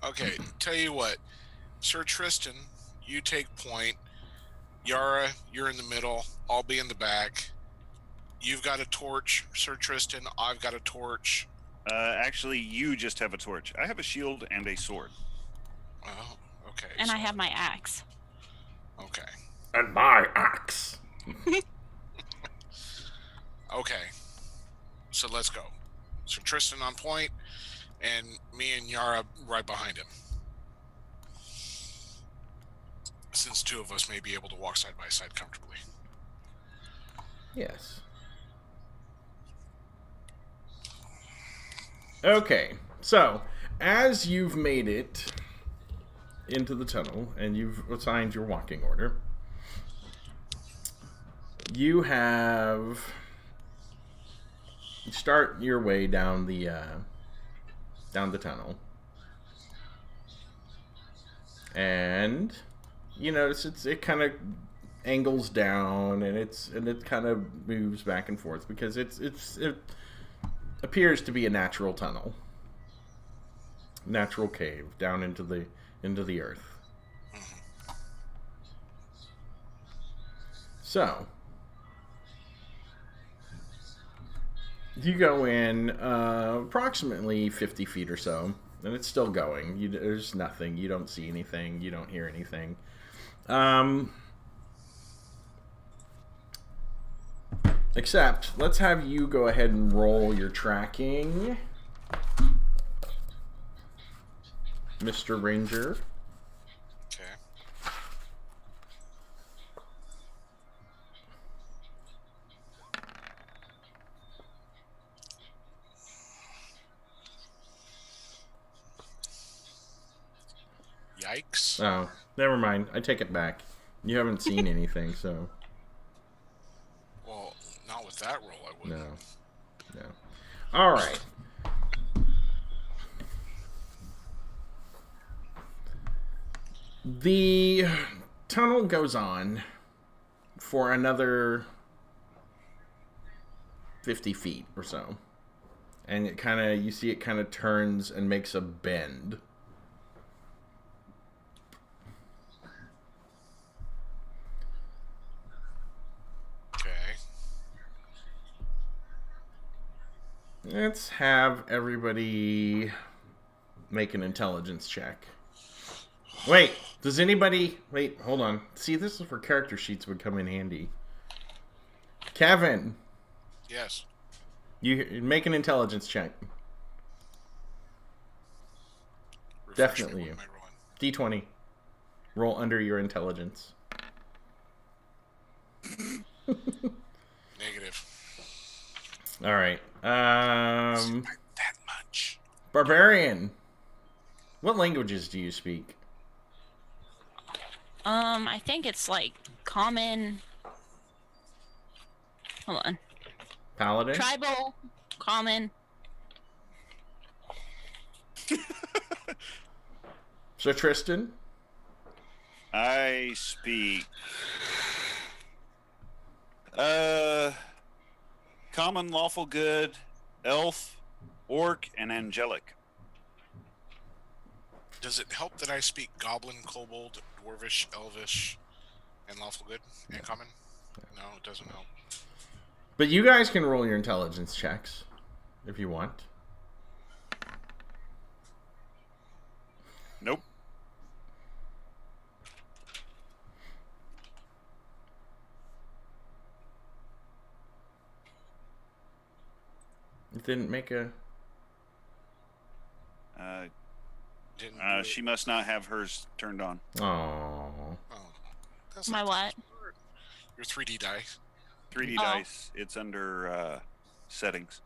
Speaker 4: Okay, tell you what. Sir Tristan, you take point. Yara, you're in the middle. I'll be in the back. You've got a torch, Sir Tristan. I've got a torch.
Speaker 2: Actually, you just have a torch. I have a shield and a sword.
Speaker 4: Oh, okay.
Speaker 3: And
Speaker 4: so-
Speaker 3: I have my axe.
Speaker 4: Okay.
Speaker 1: And my axe.
Speaker 4: Okay. So let's go. So Tristan on point, and me and Yara right behind him. Since 2 of us may be able to walk side by side comfortably.
Speaker 1: Yes. Okay, so as you've made it into the tunnel and you've assigned your walking order, you start your way down the tunnel, and you notice it kind of angles down, and it kind of moves back and forth because it appears to be a natural tunnel, natural cave down into the earth. So you go in approximately 50 feet or so, and it's still going. There's nothing. You don't see anything. You don't hear anything. Except, let's have you go ahead and roll your tracking, Mr. Ranger.
Speaker 4: Okay. Yikes.
Speaker 1: Oh, never mind. I take it back. You haven't seen anything, so
Speaker 4: Well, not with that roll, I wouldn't.
Speaker 1: no. All right. The tunnel goes on for another 50 feet or so. And you see it kind of turns and makes a bend.
Speaker 4: Okay.
Speaker 1: Let's have everybody make an intelligence check. Wait, wait, hold on. See, this is where character sheets would come in handy. Kevin,
Speaker 4: Yes.
Speaker 1: you make an intelligence check.
Speaker 4: Refresh me,
Speaker 1: Definitely
Speaker 4: what
Speaker 1: you.
Speaker 4: am I rolling?
Speaker 1: D20. Roll under your intelligence.
Speaker 4: Negative.
Speaker 1: All right.
Speaker 4: Not that much.
Speaker 1: Barbarian. What languages do you speak?
Speaker 3: I think it's like common. Hold on.
Speaker 1: Paladin?
Speaker 3: Tribal, common.
Speaker 1: Sir Tristan?
Speaker 2: I speak common, lawful good, elf, orc, and angelic.
Speaker 4: Does it help that I speak Goblin, Kobold, Dwarvish, Elvish, and Lawful Good and Common? No, it doesn't help.
Speaker 1: But you guys can roll your intelligence checks if you want.
Speaker 2: Nope.
Speaker 1: It didn't make a...
Speaker 4: Didn't do it.
Speaker 2: She must not have hers turned on.
Speaker 1: Oh.
Speaker 4: Oh, that's
Speaker 3: My
Speaker 4: not
Speaker 3: what?
Speaker 4: your 3D dice.
Speaker 2: 3D
Speaker 3: Oh.
Speaker 2: dice. It's under settings.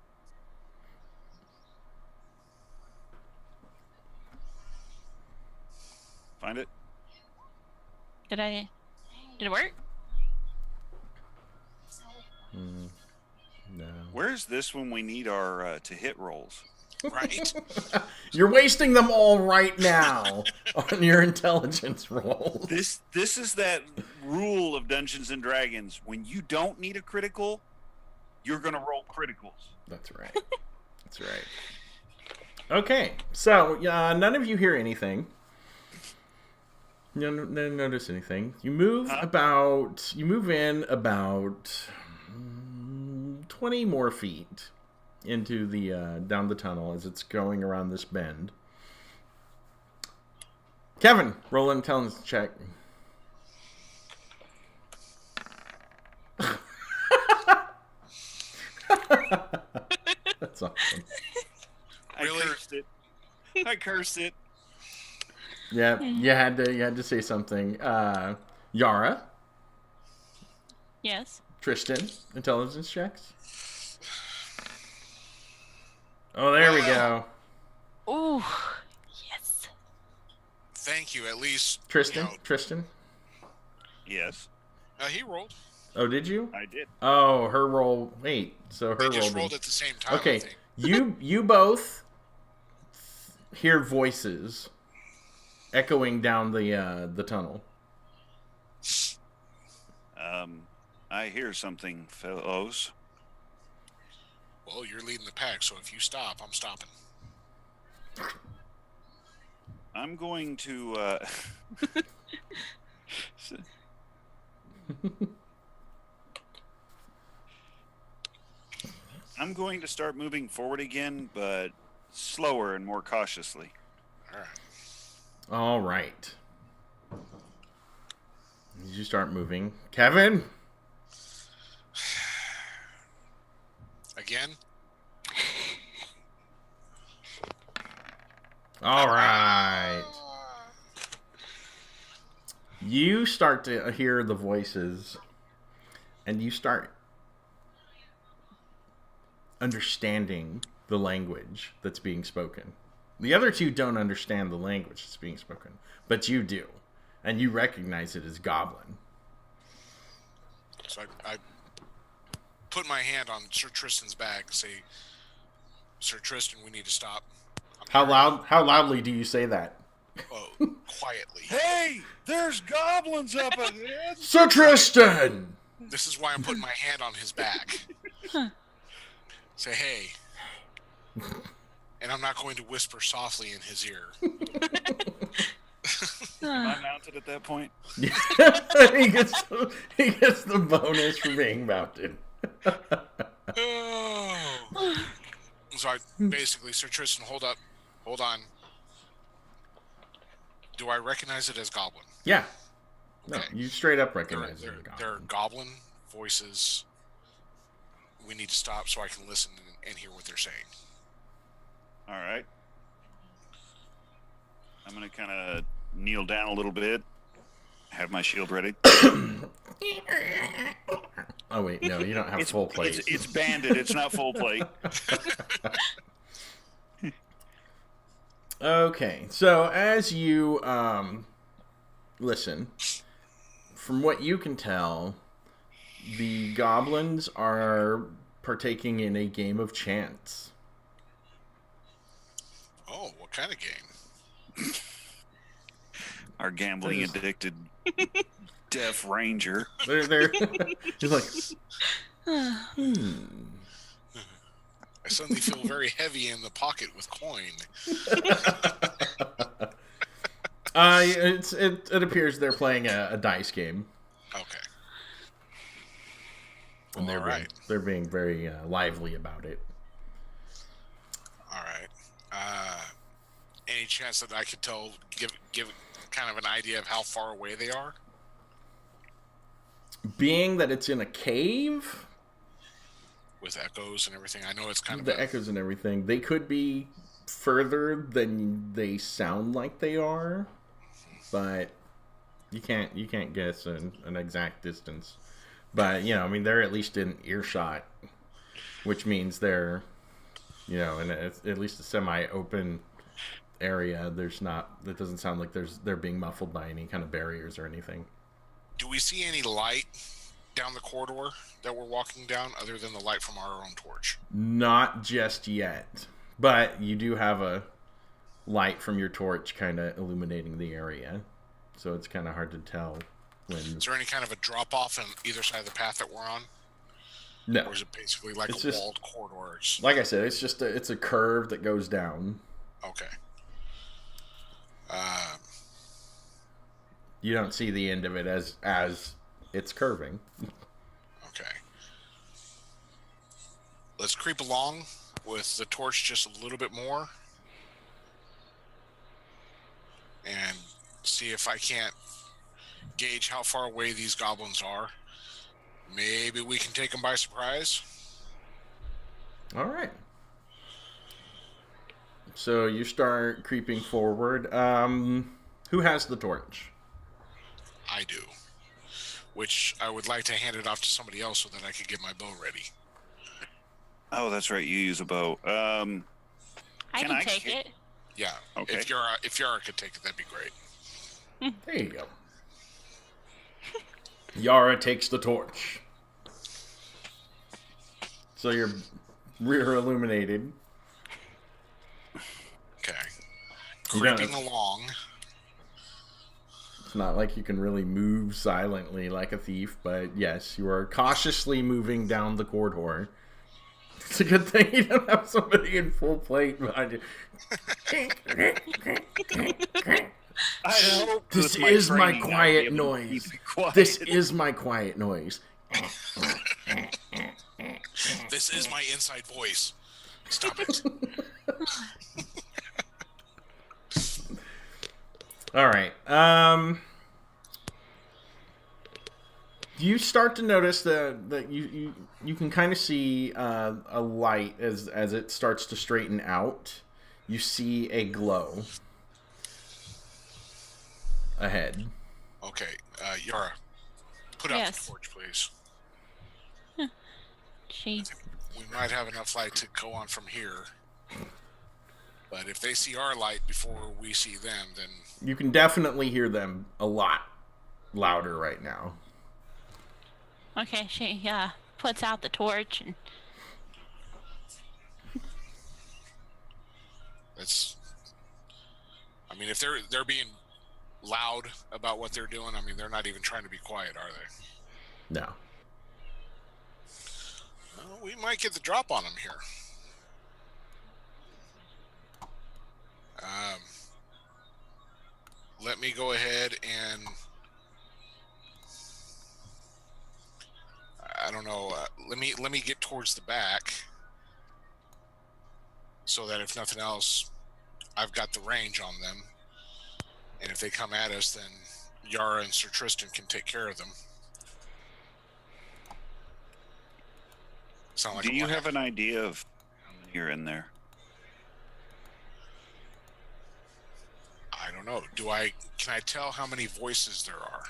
Speaker 2: find it?
Speaker 3: Did it work?
Speaker 1: No.
Speaker 2: Where's this when we need our to hit rolls?
Speaker 4: Right?
Speaker 1: You're wasting them all right now on your intelligence rolls.
Speaker 2: This is that rule of Dungeons and Dragons. When you don't need a critical, you're gonna roll criticals.
Speaker 1: That's right. That's right. Okay, so none of you hear anything. No, notice anything. You move in about 20 more feet into the down the tunnel as it's going around this bend. Kevin, roll an intelligence check. That's awesome.
Speaker 4: Really?
Speaker 2: I cursed it.
Speaker 1: Yeah, you had to say something. Yara,
Speaker 3: Yes.
Speaker 1: Tristan, intelligence checks. Oh, there we go.
Speaker 3: Ooh. Yes.
Speaker 4: Thank you. At least
Speaker 1: Tristan,
Speaker 4: you know,
Speaker 1: Tristan.
Speaker 2: Yes,
Speaker 4: he rolled.
Speaker 1: Oh, did you?
Speaker 2: I did.
Speaker 1: Oh, her roll. Wait, so her
Speaker 4: They
Speaker 1: roll.
Speaker 4: just
Speaker 1: didn't-
Speaker 4: rolled at the same time. I
Speaker 1: Okay,
Speaker 4: think.
Speaker 1: you both hear voices echoing down the tunnel.
Speaker 2: I hear something, fellows.
Speaker 4: Well, you're leading the pack, so if you stop, I'm stopping.
Speaker 2: I'm going to. I'm going to start moving forward again, but slower and more cautiously.
Speaker 4: All right.
Speaker 1: All right. You start moving, Kevin.
Speaker 4: Again?
Speaker 1: All right. You start to hear the voices, and you start understanding the language that's being spoken. The other two don't understand the language that's being spoken, but you do, and you recognize it as Goblin.
Speaker 4: So I put my hand on Sir Tristan's back and say, Sir Tristan, we need to stop.
Speaker 1: How loudly do you say that?
Speaker 4: Oh, quietly.
Speaker 2: Hey, there's goblins up ahead.
Speaker 1: Sir Tristan!
Speaker 4: This is why I'm putting my hand on his back. Say, hey. And I'm not going to whisper softly in his ear.
Speaker 2: Am I mounted at that point?
Speaker 1: he gets the bonus for being mounted.
Speaker 4: Oh. So I basically, Sir Tristan, hold on. Do I recognize it as Goblin?
Speaker 1: Yeah. No,
Speaker 4: Okay.
Speaker 1: you straight up recognize it as
Speaker 4: There are
Speaker 1: Goblin.
Speaker 4: Goblin voices. We need to stop so I can listen and hear what they're saying.
Speaker 2: All right. I'm going to kind of kneel down a little bit. Have my shield ready.
Speaker 1: Oh wait, no, you don't have full plate.
Speaker 2: It's banded. It's not full plate.
Speaker 1: Okay, so as you listen, from what you can tell, the goblins are partaking in a game of chance.
Speaker 4: Oh, what kind of game?
Speaker 2: Our gambling addicted deaf ranger.
Speaker 1: They're he's like,
Speaker 4: I suddenly feel very heavy in the pocket with coin.
Speaker 1: it appears they're playing a dice game.
Speaker 4: Okay.
Speaker 1: And
Speaker 4: All right.
Speaker 1: they're being very lively about it.
Speaker 4: All right. Any chance that I could give kind of an idea of how far away they are?
Speaker 1: Being that it's in a cave,
Speaker 4: With echoes and everything. I know it's kind of
Speaker 1: the echoes and everything, they could be further than they sound like they are, but you can't guess an exact distance. But I mean, they're at least in earshot, which means they're in at least a semi-open area. There's not. It doesn't sound like they're being muffled by any kind of barriers or anything.
Speaker 4: Do we see any light down the corridor that we're walking down, other than the light from our own torch?
Speaker 1: Not just yet, but you do have a light from your torch kind of illuminating the area, so it's kind of hard to tell when.
Speaker 4: Is there any kind of a drop off on either side of the path that we're on?
Speaker 1: No,
Speaker 4: Or is it basically like
Speaker 1: it's
Speaker 4: a
Speaker 1: just,
Speaker 4: walled corridor?
Speaker 1: like I said, it's just it's a curve that goes down.
Speaker 4: Okay.
Speaker 1: You don't see the end of it as it's curving.
Speaker 4: Okay. Let's creep along with the torch just a little bit more and see if I can't gauge how far away these goblins are. Maybe we can take them by surprise.
Speaker 1: All right. So you start creeping forward. Who has the torch?
Speaker 4: I do. Which I would like to hand it off to somebody else so that I could get my bow ready.
Speaker 2: Oh, that's right. You use a bow.
Speaker 3: I can take it.
Speaker 4: Yeah.
Speaker 2: Okay.
Speaker 4: If Yara could take it, that'd be great.
Speaker 1: There you go. Yara takes the torch. So your rear illuminated.
Speaker 4: Okay.
Speaker 1: You
Speaker 4: Creeping
Speaker 1: don't-
Speaker 4: along.
Speaker 1: It's not like you can really move silently like a thief, but yes, you are cautiously moving down the corridor. It's a good thing you don't have somebody in full plate behind you.
Speaker 2: I hope
Speaker 1: This
Speaker 2: with my
Speaker 1: is my
Speaker 2: training, I'll be
Speaker 1: quiet
Speaker 2: able to
Speaker 1: noise.
Speaker 2: keep it quiet.
Speaker 1: This is my quiet noise.
Speaker 4: This is my inside voice. Stop it.
Speaker 1: All right. You start to notice that you can kind of see a light as it starts to straighten out. You see a glow ahead.
Speaker 4: Okay, Yara, put out
Speaker 3: Yes.
Speaker 4: the torch, please.
Speaker 3: She.
Speaker 4: We might have enough light to go on from here. But if they see our light before we see them, then...
Speaker 1: You can definitely hear them a lot louder right now.
Speaker 3: Okay, she puts out the torch and
Speaker 4: That's... I mean, if they're being loud about what they're doing, I mean, they're not even trying to be quiet, are they?
Speaker 1: No.
Speaker 4: Well, we might get the drop on them here. Let me go ahead and... I don't know. Let me get towards the back, so that if nothing else, I've got the range on them. And if they come at us, then Yara and Sir Tristan can take care of them. Sound like
Speaker 2: Do
Speaker 4: a
Speaker 2: you
Speaker 4: plan.
Speaker 2: have an idea of how many are in there?
Speaker 4: I don't know. Can I tell how many voices there are?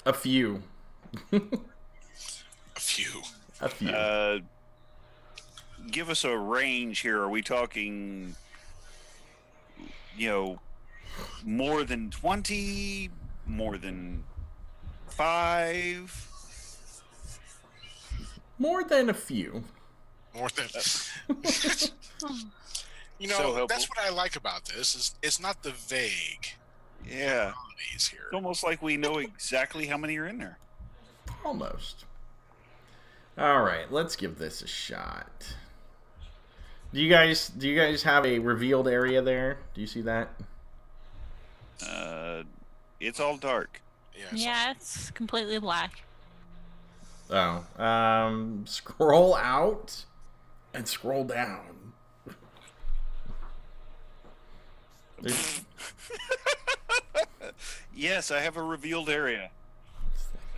Speaker 1: A few.
Speaker 4: A few.
Speaker 1: A few.
Speaker 2: Give us a range here. Are we talking, more than 20? More than 5?
Speaker 1: More than a few.
Speaker 4: More than
Speaker 2: So helpful.
Speaker 4: that's what I like about this is it's not the vague
Speaker 2: Yeah.
Speaker 4: qualities here.
Speaker 2: It's almost like we know exactly how many are in there.
Speaker 1: Almost. All right, let's give this a shot. Do you guys have a revealed area there? Do you see that?
Speaker 2: It's all dark.
Speaker 3: yeah, it's completely black.
Speaker 1: Oh, scroll out and scroll down. There's
Speaker 2: Yes, I have a revealed area.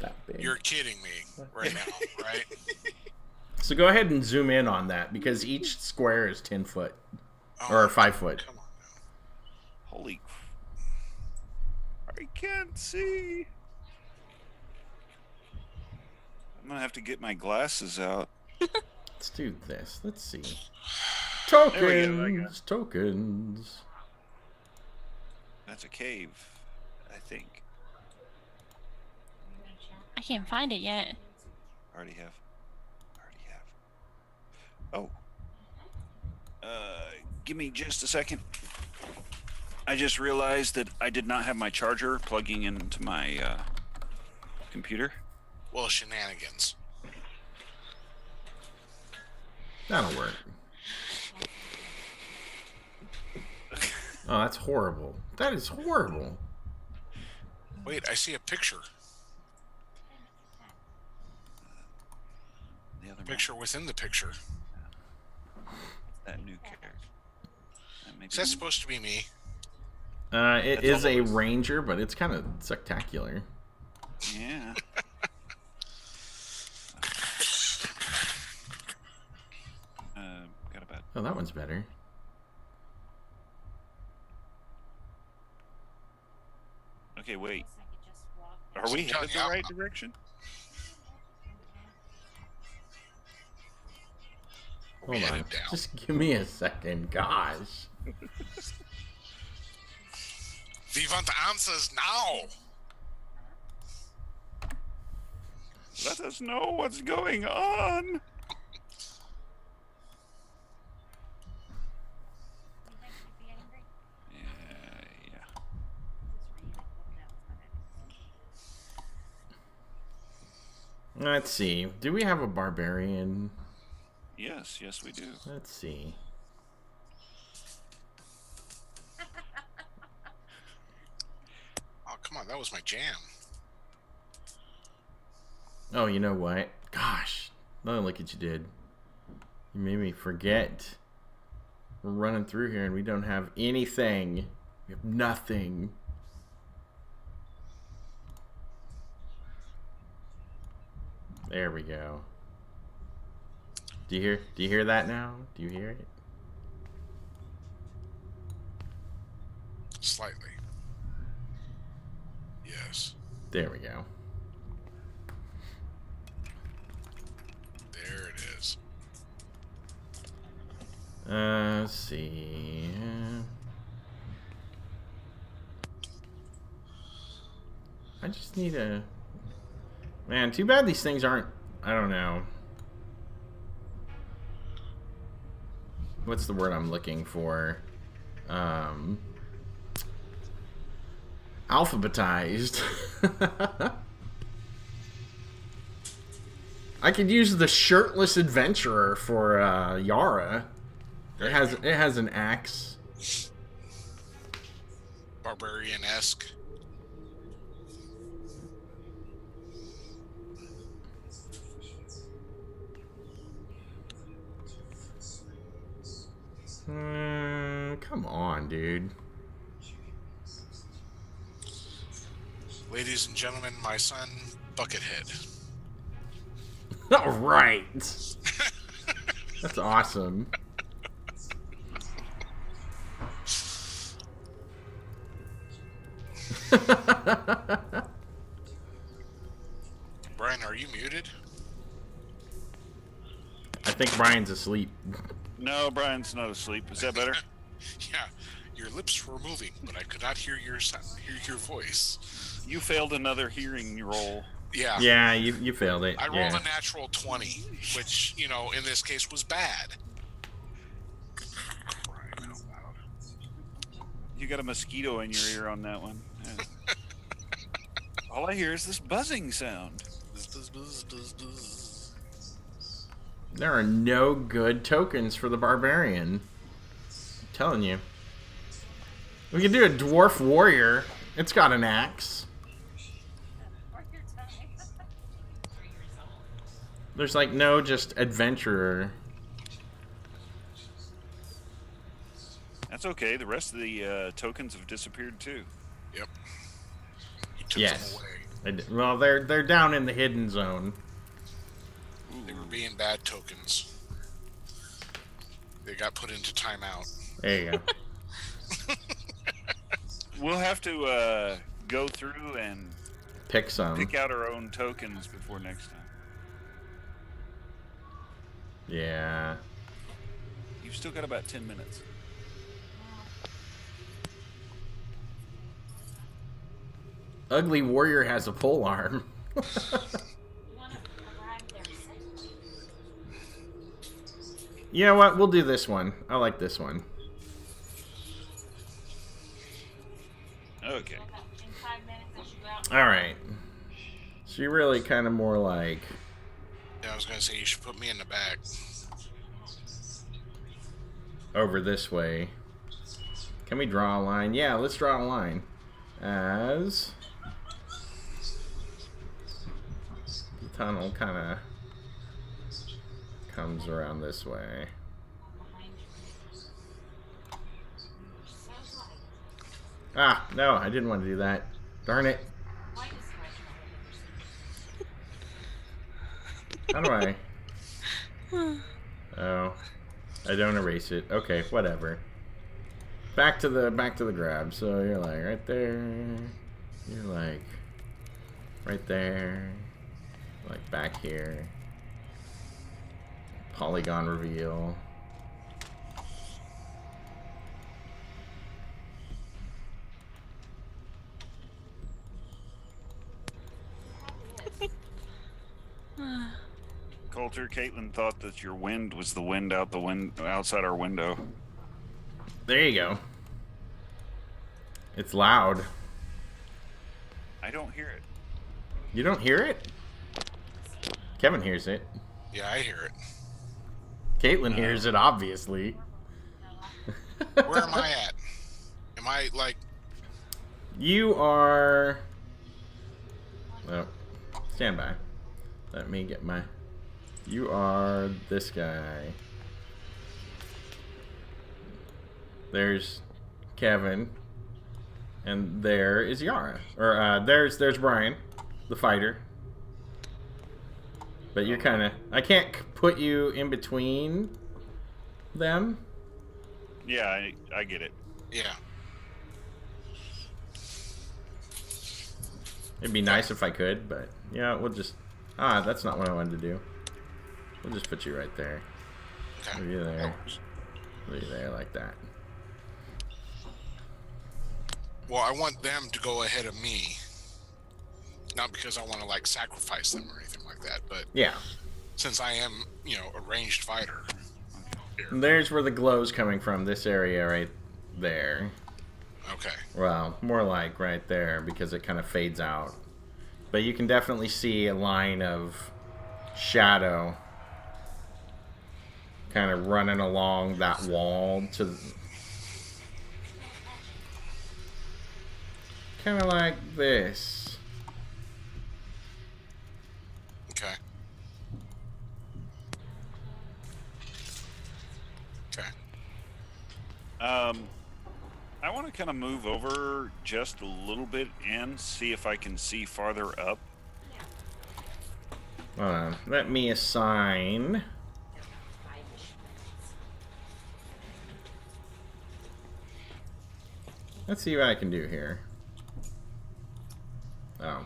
Speaker 1: that big.
Speaker 4: You're kidding me right now, right?
Speaker 1: So go ahead and zoom in on that because each square is 10 foot
Speaker 4: Oh,
Speaker 1: or 5 foot.
Speaker 4: Come on now.
Speaker 2: Holy I can't see. I'm gonna have to get my glasses out.
Speaker 1: Let's do this. Let's see.
Speaker 2: There we go, I got it.
Speaker 1: Tokens.
Speaker 2: That's a cave, I think.
Speaker 3: I can't find it yet.
Speaker 2: Already have. Oh. Give me just a second. I just realized that I did not have my charger plugging into my computer.
Speaker 4: Well, shenanigans.
Speaker 1: That'll work. Oh, that's horrible. That is horrible.
Speaker 4: Wait, I see a picture.
Speaker 2: The other
Speaker 4: Picture within the picture.
Speaker 2: that new character.
Speaker 4: Is that supposed to be me?
Speaker 1: It is a ranger, but it's kind of spectacular.
Speaker 2: Yeah. Got about.
Speaker 1: Oh, that one's better.
Speaker 2: Okay, wait. Are we headed the right direction?
Speaker 1: Hold on. Just give me a second, gosh.
Speaker 4: We want answers now.
Speaker 2: Let us know what's going on. Yeah.
Speaker 1: Let's see. Do we have a barbarian?
Speaker 2: Yes, we do.
Speaker 1: Let's see.
Speaker 4: Oh, come on. That was my jam.
Speaker 1: Oh, you know what? Gosh. Oh, look what you did. You made me forget. We're running through here and we don't have anything. We have nothing. There we go. Do you hear that now? Do you hear it?
Speaker 4: Slightly. Yes.
Speaker 1: There we go.
Speaker 4: There it is.
Speaker 1: Let's see. I just need a... Man, too bad these things aren't... I don't know. What's the word I'm looking for? Alphabetized. I could use the shirtless adventurer for Yara. It has an axe.
Speaker 4: Barbarian-esque.
Speaker 1: Come on, dude.
Speaker 4: Ladies and gentlemen, my son, Buckethead.
Speaker 1: All right. That's awesome.
Speaker 4: Brian, are you muted?
Speaker 1: I think Brian's asleep.
Speaker 2: No, Brian's not asleep. Is that better?
Speaker 4: Yeah, your lips were moving, but I could not hear your voice.
Speaker 2: You failed another hearing roll.
Speaker 4: Yeah.
Speaker 1: Yeah, you failed it.
Speaker 4: I rolled a natural 20, which, you know, in this case was bad. Crying out loud.
Speaker 2: You got a mosquito in your ear on that one. Yeah. All I hear is this buzzing sound.
Speaker 4: Buzz, buzz, buzz, buzz, buzz.
Speaker 1: There are no good tokens for the barbarian. I'm telling you. We could do a dwarf warrior. It's got an axe. There's like no just adventurer.
Speaker 2: That's okay. The rest of the tokens have disappeared too.
Speaker 4: Yep. He took
Speaker 1: Yes.
Speaker 4: them away.
Speaker 1: Well, they're down in the hidden zone.
Speaker 4: They were being bad tokens. They got put into timeout.
Speaker 1: There you go.
Speaker 2: We'll have to go through and
Speaker 1: Pick some.
Speaker 2: pick out our own tokens before next time.
Speaker 1: Yeah.
Speaker 2: You've still got about 10 minutes.
Speaker 1: Ugly Warrior has a pole arm. You know what? We'll do this one. I like this one.
Speaker 2: Okay.
Speaker 1: Alright. So you're really kind of more like...
Speaker 4: Yeah, I was gonna say you should put me in the back.
Speaker 1: over this way. Can we draw a line? Yeah, let's draw a line. As... the tunnel kind of comes around this way. Ah, no, I didn't want to do that. Darn it. How do I? Oh, I don't erase it. Okay, whatever. Back to the grab. So you're like right there. You're like right there. Like back here. Polygon reveal.
Speaker 2: Coulter, Caitlin thought that your wind was the wind outside our window.
Speaker 1: There you go. It's loud.
Speaker 2: I don't hear it.
Speaker 1: You don't hear it? Kevin hears it.
Speaker 4: Yeah, I hear it.
Speaker 1: Caitlin hears it, obviously.
Speaker 4: Where am I at? Am I like...
Speaker 1: You are... Oh, stand by. Let me get my... You are this guy. There's Kevin. And there is Yara. Or, there's Brian, the fighter. But you're kind of... I can't put you in between them.
Speaker 2: Yeah, I get it.
Speaker 4: Yeah.
Speaker 1: It'd be nice if I could, but... Yeah, we'll just... Ah, that's not what I wanted to do. We'll just put you right there.
Speaker 4: Okay.
Speaker 1: Leave you there. Leave you there like that.
Speaker 4: Well, I want them to go ahead of me. Not because I want to, like, sacrifice them or anything like that, but...
Speaker 1: Yeah.
Speaker 4: Since I am, you know, a ranged fighter.
Speaker 1: And there's where the glow's coming from. This area right there.
Speaker 4: Okay.
Speaker 1: Well, more like right there because it kind of fades out. But you can definitely see a line of shadow kind of running along that wall to... Kind of like this.
Speaker 4: Okay. Okay.
Speaker 2: I want to kind of move over just a little bit and see if I can see farther up.
Speaker 1: Let me assign... Let's see what I can do here. Oh.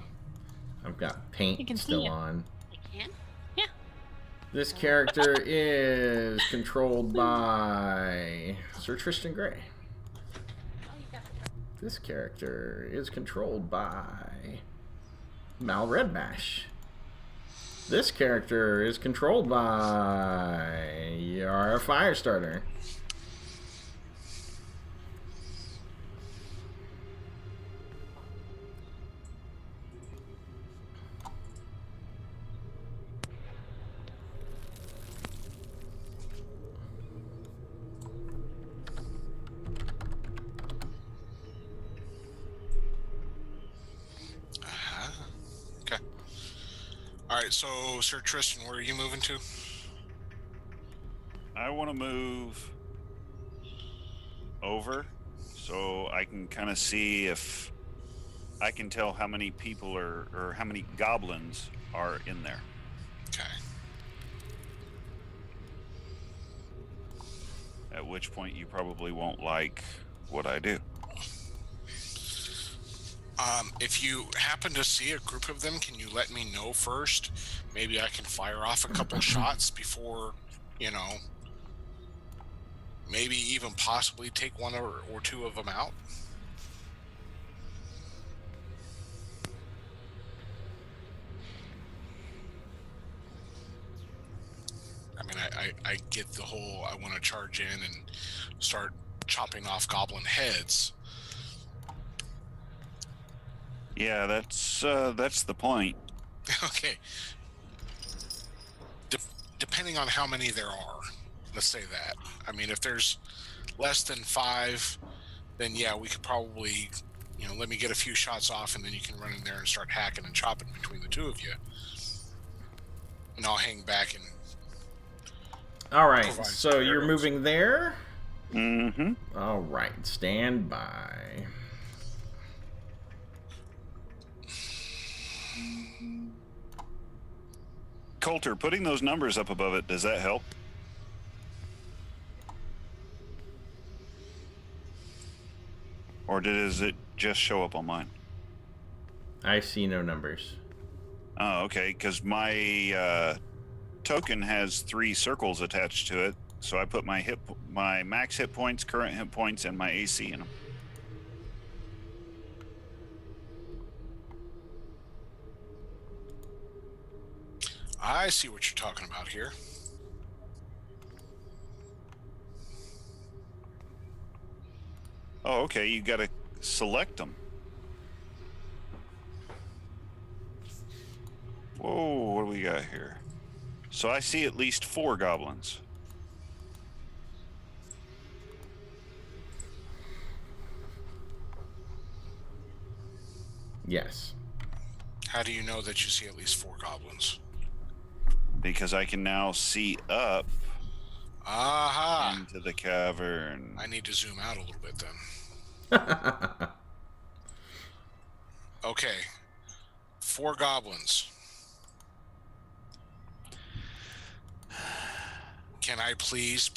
Speaker 1: I've got
Speaker 3: You
Speaker 1: paint
Speaker 3: can see
Speaker 1: still
Speaker 3: it.
Speaker 1: on.
Speaker 3: You can? Yeah.
Speaker 1: This character is controlled by Sir Tristan Gray. This character is controlled by Mal Redmash. This character is controlled by Yara Firestarter.
Speaker 4: Okay. All right, so Sir Tristan, where are you moving to?
Speaker 2: I want to move over so I can kind of see if I can tell how many people or how many goblins are in there.
Speaker 4: Okay.
Speaker 2: At which point you probably won't like what I do.
Speaker 4: If you happen to see a group of them, can you let me know first? Maybe I can fire off a couple shots before, you know. maybe even possibly take one or two of them out. I mean, I get the whole I want to charge in and start chopping off goblin heads.
Speaker 2: Yeah, that's the point.
Speaker 4: Okay. Depending on how many there are, let's say that. I mean, if there's less than 5, then yeah, we could probably, let me get a few shots off, and then you can run in there and start hacking and chopping between the two of you. And I'll hang back and...
Speaker 1: All right, so you're moving there?
Speaker 2: Mm-hmm.
Speaker 1: All right, stand by.
Speaker 2: Coulter, putting those numbers up above it, does that help? Or does it just show up on mine?
Speaker 1: I see no numbers.
Speaker 2: Oh, okay, because my token has 3 circles attached to it, so I put my max hit points, current hit points, and my AC in them.
Speaker 4: I see what you're talking about here.
Speaker 2: Oh, okay, you got to select them. Whoa, what do we got here? So I see at least 4 goblins.
Speaker 1: Yes.
Speaker 4: How do you know that you see at least 4 goblins?
Speaker 2: Because I can now see up
Speaker 4: Aha!
Speaker 2: into the cavern.
Speaker 4: I need to zoom out a little bit then. Okay. 4 goblins. Can I please,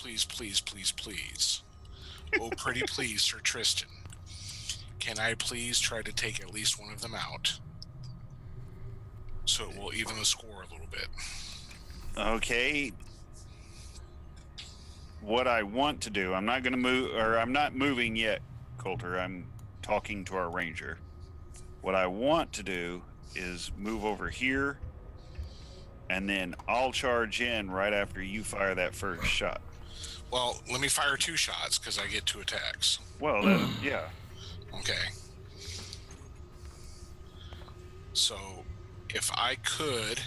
Speaker 4: oh pretty please, Sir Tristan, can I please try to take at least one of them out? So it will even the score a little bit.
Speaker 2: Okay. What I want to do, I'm not going to move, or I'm not moving yet, Coulter. I'm talking to our ranger. What I want to do is move over here, and then I'll charge in right after you fire that first shot.
Speaker 4: Well, let me fire 2 shots because I get 2 attacks.
Speaker 2: Well, yeah.
Speaker 4: Okay. So, if I could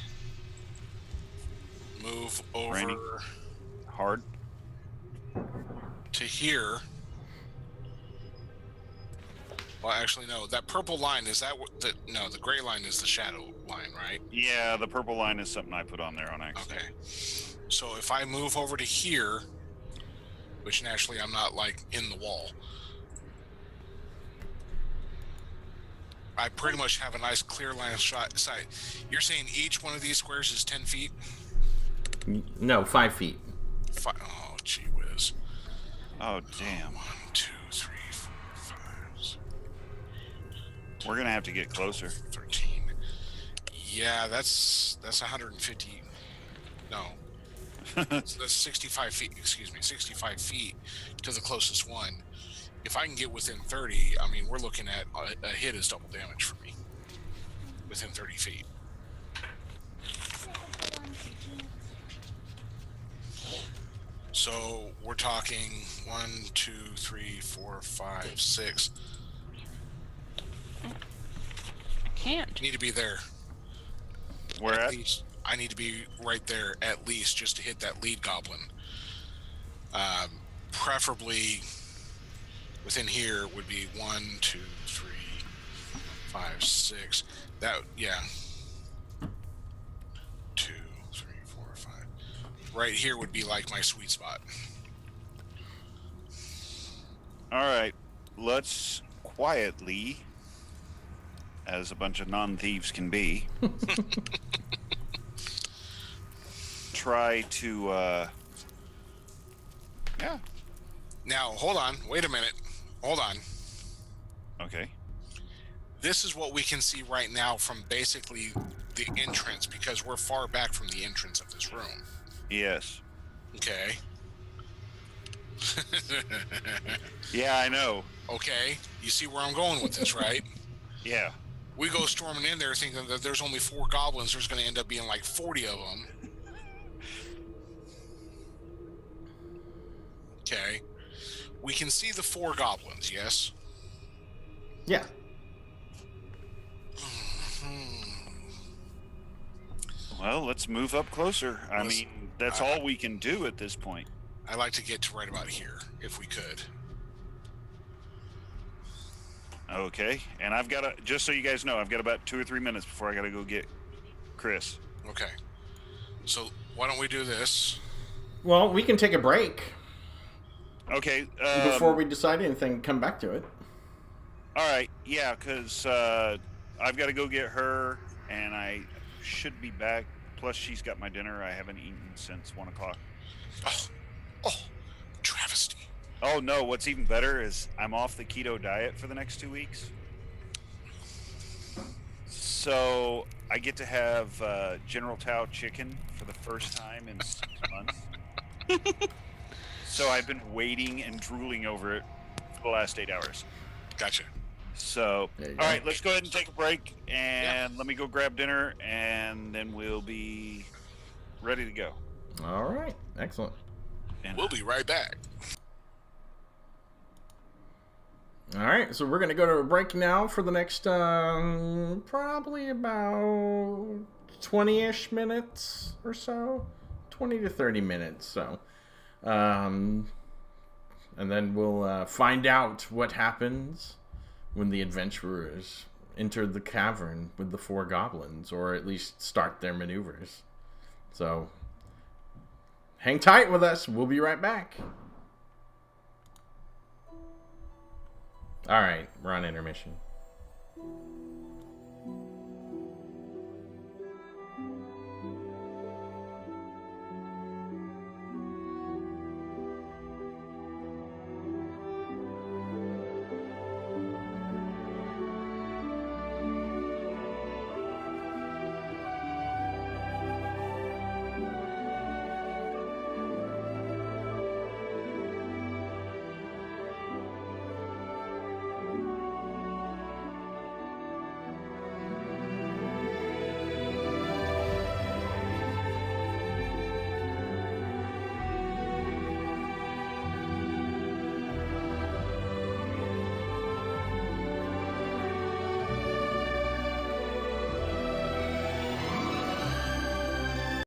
Speaker 4: move over
Speaker 2: Randy? Hard.
Speaker 4: to here. Well, actually, no. That purple line, is that what... No, the gray line is the shadow line, right?
Speaker 2: Yeah, the purple line is something I put on there on accident.
Speaker 4: Okay. So if I move over to here, which naturally I'm not, like, in the wall, I pretty much have a nice clear line of sight. You're saying each one of these squares is 10 feet?
Speaker 1: No, 5 feet.
Speaker 4: Oh, gee whiz.
Speaker 2: Oh, damn.
Speaker 4: 1, 2, 3, 4, 5, 6.
Speaker 2: We're going to have to get closer.
Speaker 4: 13. Yeah, that's 150. No. That's 65 feet, 65 feet to the closest one. If I can get within 30, I mean, we're looking at a hit is double damage for me. Within 30 feet. So we're talking 1, 2, 3, 4, 5, 6.
Speaker 3: Can't.
Speaker 4: Need to be there.
Speaker 2: Where at?
Speaker 4: Least, I need to be right there at least just to hit that lead goblin. Preferably within here would be 1, 2, 3, 5, 6. That, yeah. 2, 3, 4, 5. Right here would be like my sweet spot.
Speaker 2: All right. Let's quietly, as a bunch of non-thieves can be, try to, yeah.
Speaker 4: Now, hold on. Wait a minute. Hold on.
Speaker 2: Okay.
Speaker 4: This is what we can see right now from basically the entrance, because we're far back from the entrance of this room.
Speaker 2: Yes.
Speaker 4: Okay.
Speaker 2: Yeah, I know.
Speaker 4: Okay, you see where I'm going with this, right?
Speaker 2: Yeah.
Speaker 4: We go storming in there thinking that there's only 4 goblins. There's going to end up being like 40 of them. Okay. We can see the 4 goblins, yes?
Speaker 1: Yeah.
Speaker 2: Well, let's move up closer. I mean, that's all we can do at this point.
Speaker 4: I'd like to get to right about here, if we could.
Speaker 2: Okay. And I've got to, just so you guys know, I've got about 2 or 3 minutes before I got to go get Chris.
Speaker 4: Okay. So why don't we do this?
Speaker 1: Well, we can take a break.
Speaker 2: Okay.
Speaker 1: Before we decide anything, come back to it.
Speaker 2: All right. Yeah, because I've got to go get her, and I should be back. Plus, she's got my dinner. I haven't eaten since 1 o'clock.
Speaker 4: Oh, travesty.
Speaker 2: Oh, no. What's even better is I'm off the keto diet for the next 2 weeks. So I get to have General Tao chicken for the first time in 6 months. So I've been waiting and drooling over it for the last 8 hours.
Speaker 4: Gotcha.
Speaker 2: So, all right, let's go ahead and take a break, and let me go grab dinner, and then we'll be ready to go.
Speaker 1: All right. Excellent.
Speaker 2: And
Speaker 4: We'll be right back.
Speaker 1: All right. So we're going to go to a break now for the next probably about 20-ish minutes or so. 20 to 30 minutes. So, and then we'll find out what happens when the adventurers enter the cavern with the 4 goblins, or at least start their maneuvers. So, hang tight with us. We'll be right back. All right, we're on intermission.